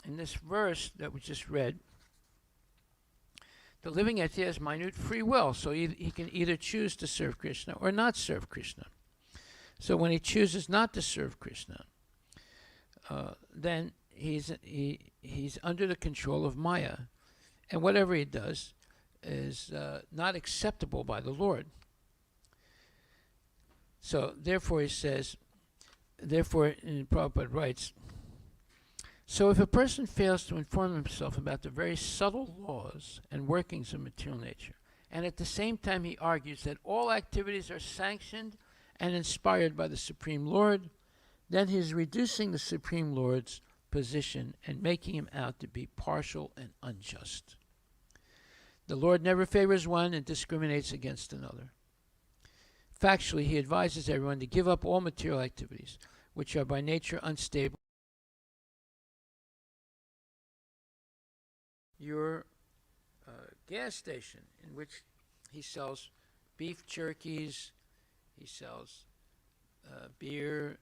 in this verse that we just read, the living entity has minute free will, so he can either choose to serve Krishna or not serve Krishna. So when he chooses not to serve Krishna, then he's under the control of Maya, and whatever he does is not acceptable by the Lord. So therefore he says, therefore Prabhupada writes, so if a person fails to inform himself about the very subtle laws and workings of material nature, and at the same time he argues that all activities are sanctioned and inspired by the Supreme Lord, then he is reducing the Supreme Lord's position and making him out to be partial and unjust. The Lord never favors one and discriminates against another. Factually, he advises everyone to give up all material activities, which are by nature unstable your gas station, in which he sells beef jerkies, he sells beer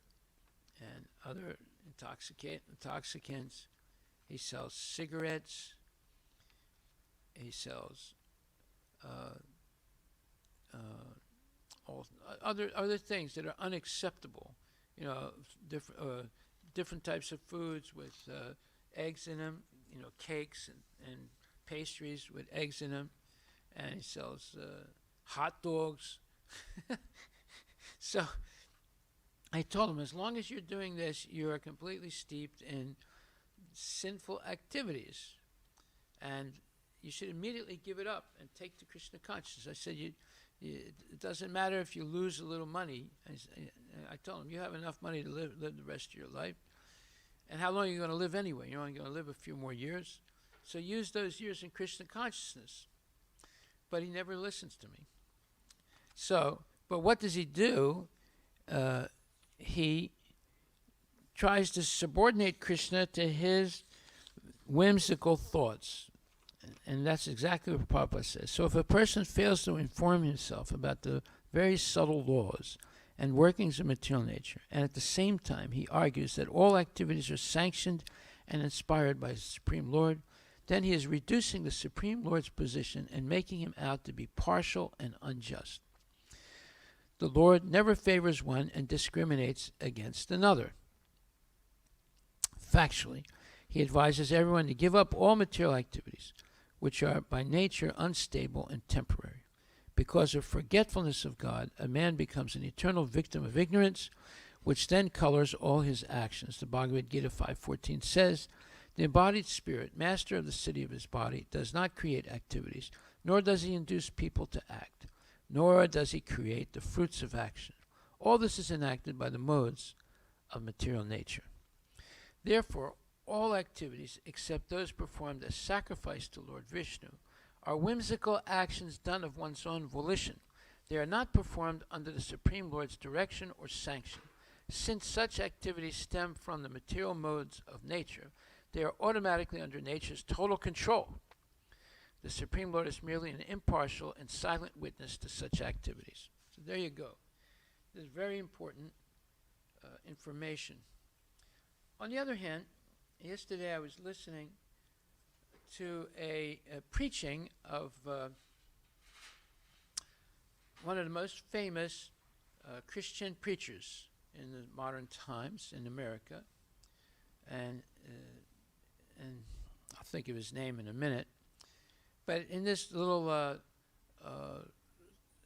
and other intoxicants. He sells cigarettes. He sells all other things that are unacceptable. You know, different types of foods with eggs in them. You know, cakes and pastries with eggs in them, and he sells hot dogs. So I told him, as long as you're doing this, you are completely steeped in sinful activities, and you should immediately give it up and take to Krishna consciousness. I said, it doesn't matter if you lose a little money. I told him, you have enough money to live the rest of your life. And how long are you going to live anyway? You're only going to live a few more years. So use those years in Krishna consciousness. But he never listens to me. So, but what does he do? He tries to subordinate Krishna to his whimsical thoughts. And that's exactly what Prabhupada says. So if a person fails to inform himself about the very subtle laws and workings of material nature, and at the same time he argues that all activities are sanctioned and inspired by the Supreme Lord, then he is reducing the Supreme Lord's position and making him out to be partial and unjust. The Lord never favors one and discriminates against another. Factually, he advises everyone to give up all material activities, which are by nature unstable and temporary. Because of forgetfulness of God, a man becomes an eternal victim of ignorance, which then colors all his actions. The Bhagavad Gita 5.14 says, the embodied spirit, master of the city of his body, does not create activities, nor does he induce people to act, nor does he create the fruits of action. All this is enacted by the modes of material nature. Therefore, all activities except those performed as sacrifice to Lord Vishnu are whimsical actions done of one's own volition. They are not performed under the Supreme Lord's direction or sanction. Since such activities stem from the material modes of nature, they are automatically under nature's total control. The Supreme Lord is merely an impartial and silent witness to such activities. So there you go. This is very important information. On the other hand, yesterday I was listening to a preaching of one of the most famous Christian preachers in the modern times in America, and I'll think of his name in a minute. But in this little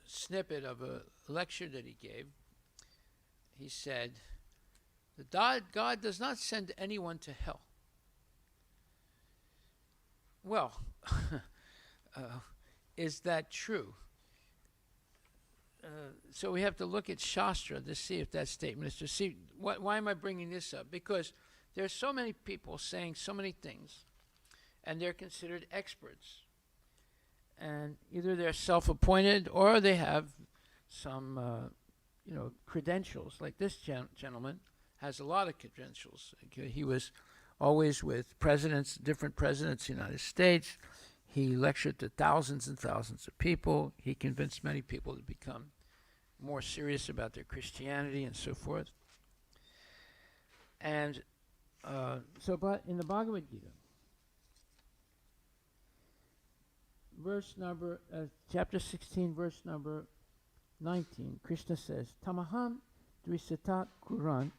snippet of a lecture that he gave, he said, God does not send anyone to hell. Well, is that true? So we have to look at Shastra to see if that statement is true. See, why am I bringing this up? Because there are so many people saying so many things, and they're considered experts. And either they're self-appointed or they have some, credentials. Like this gentleman has a lot of credentials. He was always with different presidents of the United States. He lectured to thousands and thousands of people. He convinced many people to become more serious about their Christianity and so forth. And but in the Bhagavad Gita, chapter 16, verse number 19, Krishna says, Tamaham dvisatat kuran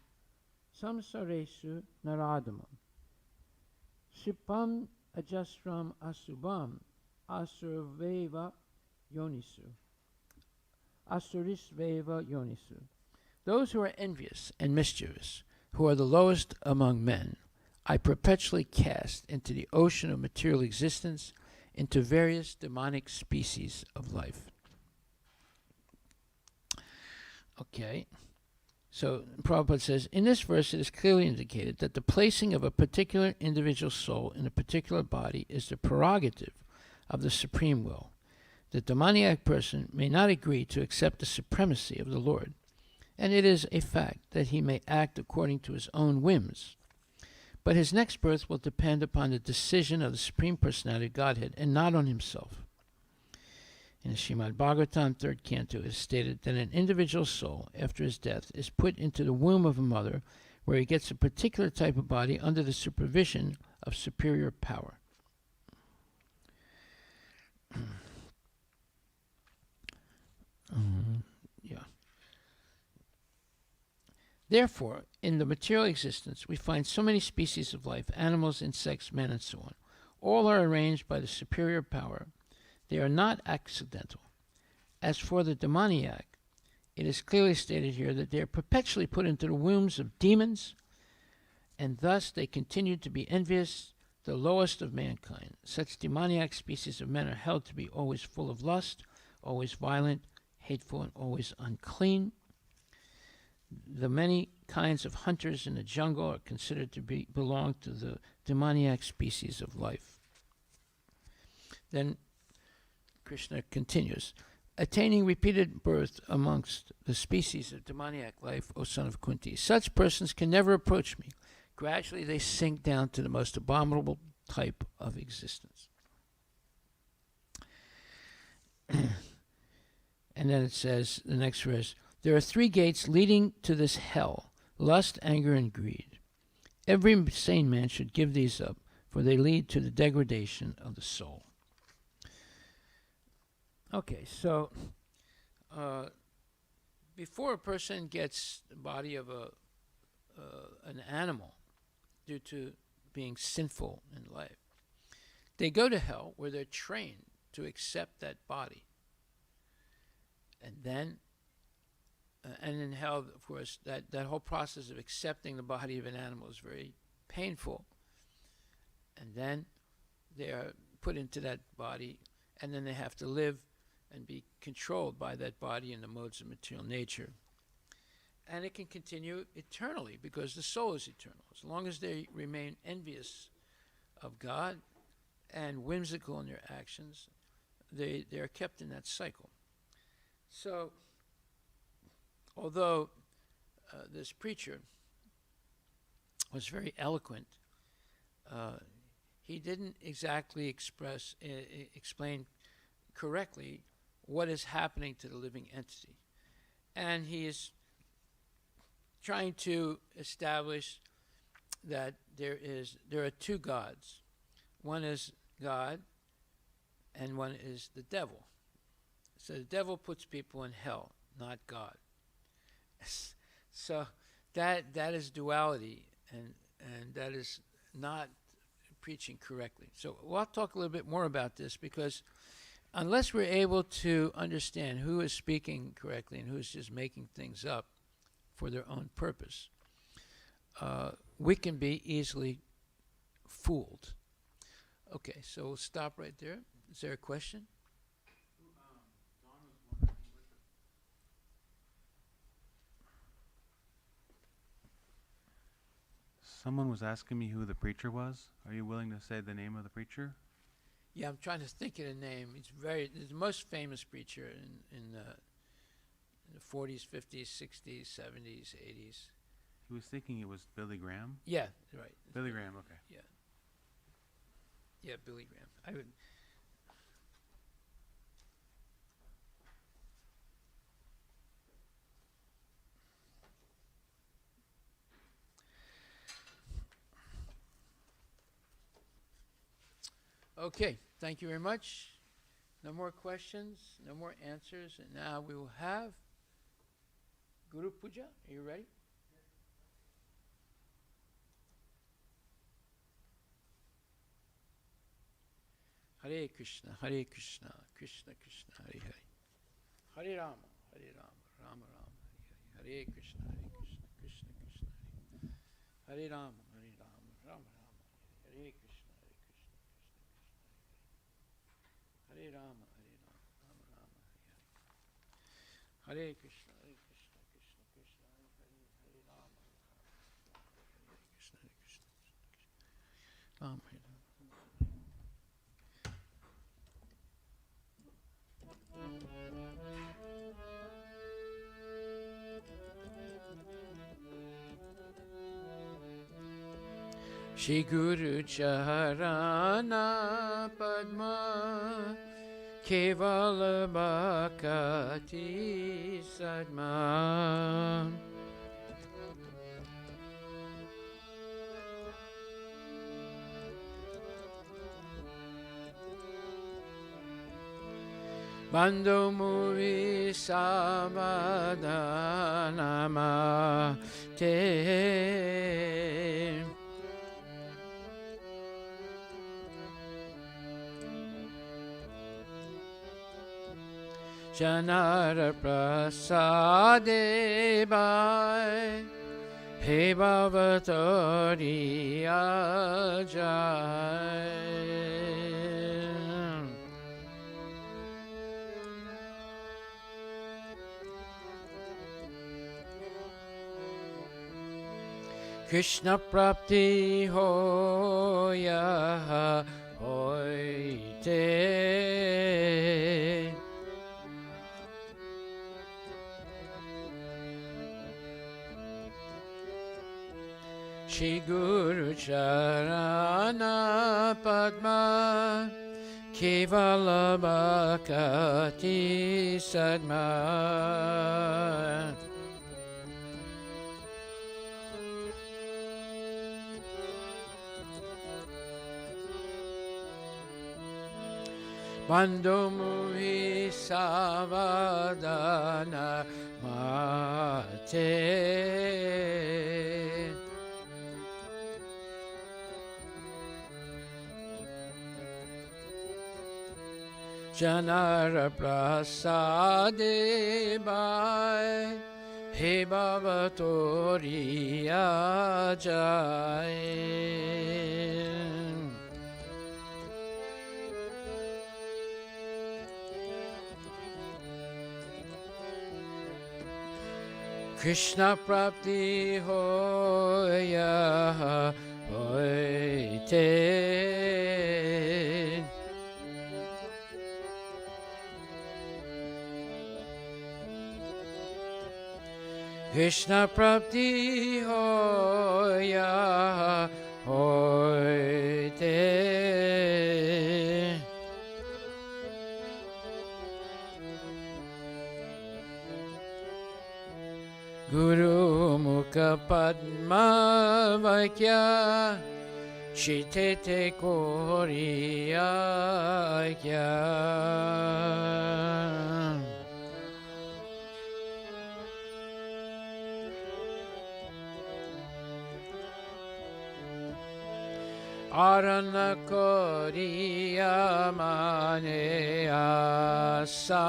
samsaresu naradamam shipam ajasram asubam asurveva yonisu asurisveva yonisu. Those who are envious and mischievous, who are the lowest among men, I perpetually cast into the ocean of material existence, into various demonic species of life. Okay, so Prabhupada says, in this verse it is clearly indicated that the placing of a particular individual soul in a particular body is the prerogative of the Supreme Will. The demoniac person may not agree to accept the supremacy of the Lord, and it is a fact that he may act according to his own whims. But his next birth will depend upon the decision of the Supreme Personality of Godhead and not on himself. In the Srimad Bhagavatam, 3rd Canto, it is stated that an individual soul, after his death, is put into the womb of a mother, where he gets a particular type of body under the supervision of superior power. Therefore, in the material existence, we find so many species of life, animals, insects, men, and so on. All are arranged by the superior power. They are not accidental. As for the demoniac, it is clearly stated here that they are perpetually put into the wombs of demons, and thus they continue to be envious, the lowest of mankind. Such demoniac species of men are held to be always full of lust, always violent, hateful, and always unclean. The many kinds of hunters in the jungle are considered to belong to the demoniac species of life. Then Krishna continues, attaining repeated birth amongst the species of demoniac life, O son of Kunti, such persons can never approach me. Gradually they sink down to the most abominable type of existence. And then it says, the next verse, there are 3 gates leading to this hell, lust, anger, and greed. Every sane man should give these up, for they lead to the degradation of the soul. Okay, so before a person gets the body of an animal due to being sinful in life, they go to hell where they're trained to accept that body. And then and in hell, of course, that whole process of accepting the body of an animal is very painful. And then they are put into that body, and then they have to live and be controlled by that body and the modes of material nature. And it can continue eternally, because the soul is eternal. As long as they remain envious of God and whimsical in their actions, they are kept in that cycle. So, although this preacher was very eloquent, he didn't exactly explain correctly what is happening to the living entity. And he is trying to establish that there are 2 gods. One is God, and one is the devil. So the devil puts people in hell, not God. So that is duality, and that is not preaching correctly. So we'll talk a little bit more about this, because unless we're able to understand who is speaking correctly and who's just making things up for their own purpose, we can be easily fooled. Okay, so we'll stop right there. Is there a question? Someone was asking me who the preacher was. Are you willing to say the name of the preacher? Yeah, I'm trying to think of the name. He's the most famous preacher in the 40s, 50s, 60s, 70s, 80s. He was thinking it was Billy Graham? Yeah, right. Billy Graham, okay. Yeah. Yeah, Billy Graham. I would. Okay, thank you very much. No more questions, no more answers, and now we will have Guru Puja. Are you ready? Hare Krishna, Krishna Krishna, Hare Hare. Hare Rama, Rama Rama, Hare Hare. Hare Krishna, Krishna Krishna, Hare Rama, Rama Rama, Hare Krishna, Hare Rama, Rama Rama, Hare Krishna, Krishna Krishna, Hare Rama, Hare Krishna, Rama Rama. Shri Guru Charana Padma Kevala Bhakati Sadma. Bando Muri Sabadhanama Te Janara Prasade Bhai He Bhavatori Ajay. Krishna Prapti Hoya Hoite. Shri Guru Charana Padma Kevala Bhakati Sadma. Bando Muri Savadana Mate. Janara Prasade Bhai He Bhavatori Ajay. Krishna Prapti Hoya Hoite. Krishna Prapti Hoya Hoite. Guru Mukha Padma Vaikya Shitete Koriyakya. Arana Koriya Mane Asa.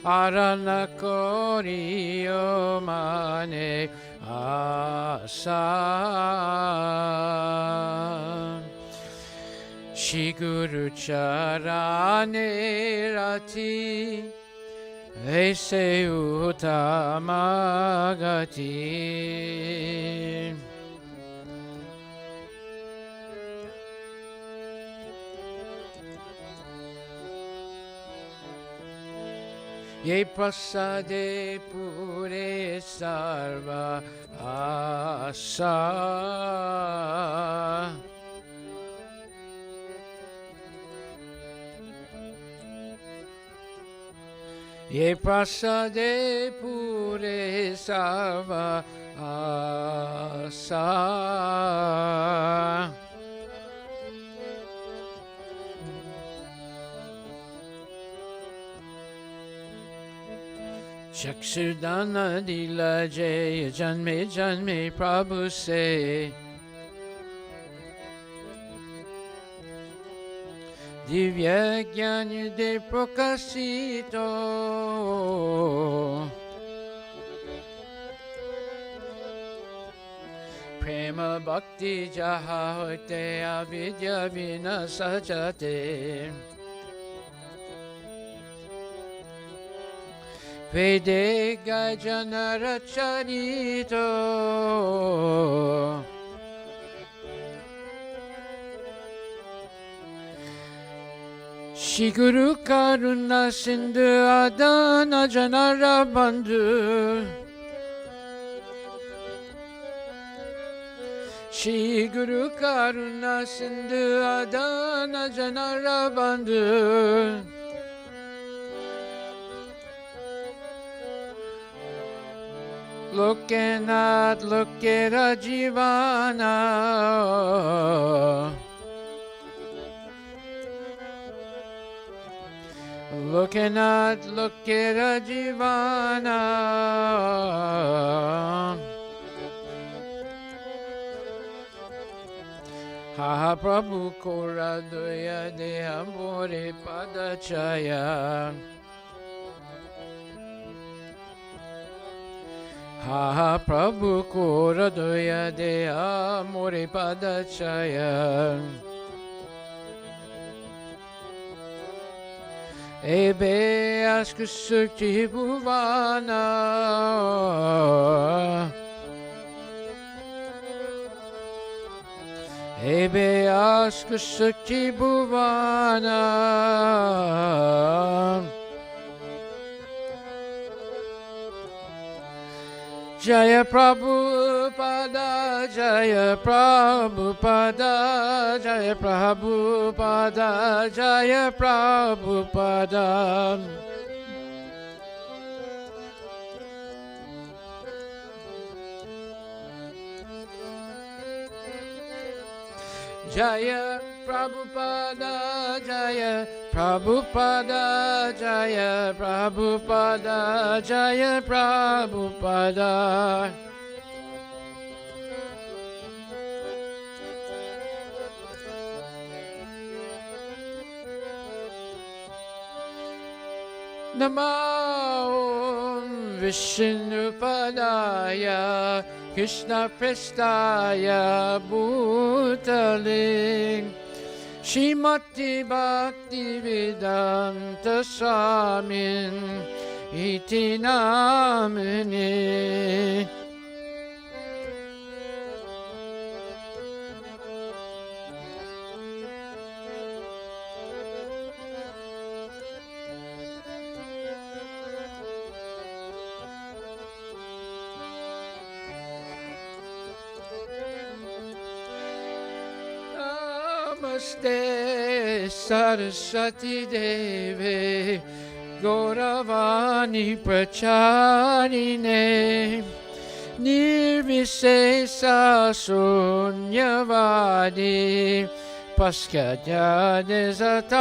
Arana Koriya Mane Asa. Shri Guru Charane Rati Aise Uttamagati. Ye prasade pure sarva asa. Ye prasade pure sarva asa. Chakshudana dila jaya janme janme Prabhu se. Divya Jnana de Prakashito. Prema Bhakti Jaha Hote Avidya Vinasajate. Vede Gajanara Charito. Shri Guru Karuna Sindhu Adana Janara Bandhu. Shri Guru Karuna Sindhu Adana Janara Bandhu Lokanath Lokera Jivana Lokanath Lokera Jivana Ha Prabhu Kora Doya Deha More Padachaya Ha Prabhu Kora Doya Deha More Padachaya Ebe Askusukti Bhuvana Ebe Askusukti Bhuvana Jaya Prabhupada Jaya Prabhupada Jaya Prabhupada Jaya Prabhupada Jaya Prabhupada Jaya Prabhupada Jaya Prabhupada Jaya Prabhupada Namo Vishnupadaya Krishna Prestaya Bhutale Shrimati Bhakti Vedanta Swamin Iti Namine Namaste Saraswati Deve Gauravani Pracharine Nirvisesa Sunyavadi Paskadya Desatarine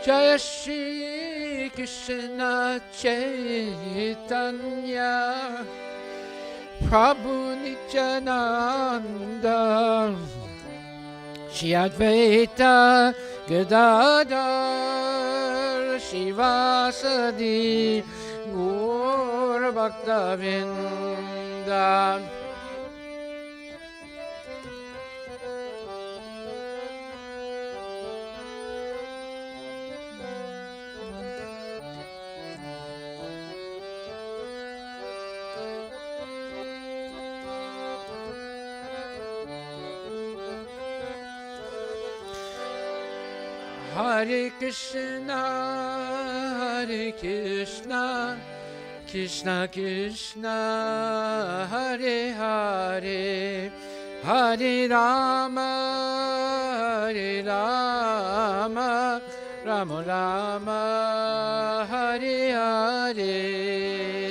Jaya Shri Krishna Chaitanya Prabhu Nityananda Shri Advaita Gadadhar Shivasadi Gaur Bhaktavinda Hare Krishna, Hare Krishna, Krishna Krishna, Hare Hare, Hare Rama, Hare Rama, Rama Rama, Hare Hare.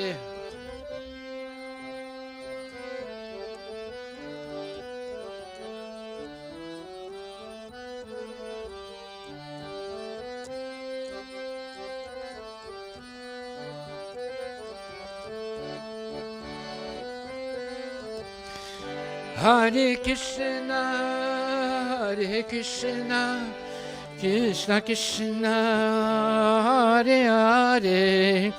Hare Krishna, Hare Krishna, Krishna Krishna, Hare Hare,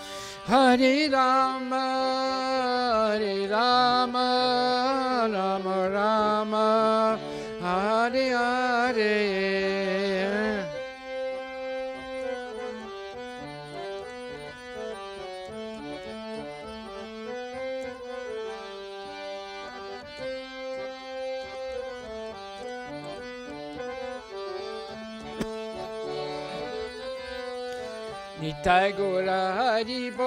Hare Rama, Hare Rama, Rama Rama, Hare Hare. Nitai Gora Haribol,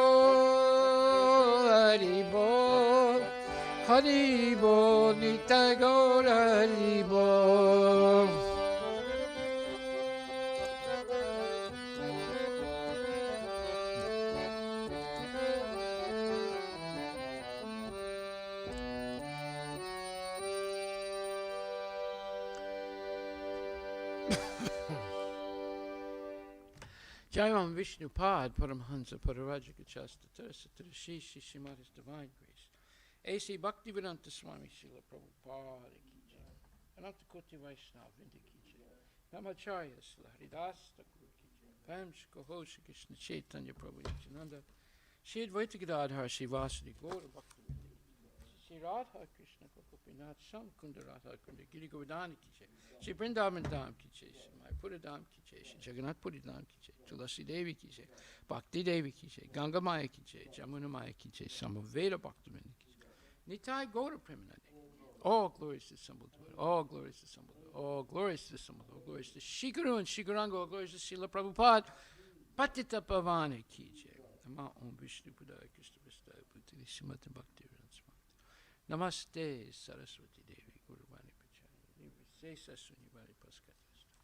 Haribol, Haribol, Nitai Gora Haribol. Jairam Vishnu Pad Paramhansa Pararajika Chasta Tarasatara Shri Shimada's Divine Grace. A.C. Bhaktivedanta Swami Srila Prabhupada Ki Jai. Ananta Koti Vaishnava Vrinda Ki Jai. Namacharya Srila Haridas Thakur Ki Jai. Pam Shikohoshi Krishna Chaitanya Prabhu Nityananda. Shri Advaita Gadadhar Shri Vasudi Gaura Bhaktivedanta. Shri Radha Krishna Gopinath Sam Kunda Radha Kunda Giri Govardhana Ki Jai. Shri Vrindavan Dham Ki Jai. Shri Mayapura Dham Ki Jai. Shri Jagannath Puri Dham Ki Jai. Tulasi Devi Ki Jai. Bhakti Devi Ki Jai. Ganga Maya Ki Jai. Jamuna Maya Ki Jai. Samaveda Bhaktivinoda Ki Jai. Nitai Gaura Premanande. All glories to the Assembled Lord. All glories to the Assembled Lord. All glories to the Assembled Lord. All glories to Shikuru and Shikuranga. All glories to Srila Prabhupada. Patita Pavana Ki Jai. Nama Om Vishnu Padaya Krishna Vistaya Bhuti Srimati Bhakti Namaste Saraswati Devi Guru Vani Pachani Nivise Sasuni Vani Paskatista.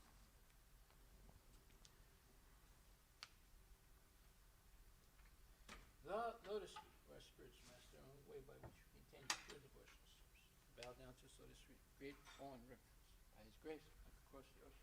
The lotus feet of our spiritual master on the way by which we intend to pure devotional service. Bow down to his lotus feet, great fallen reverence. By his grace, like across the ocean.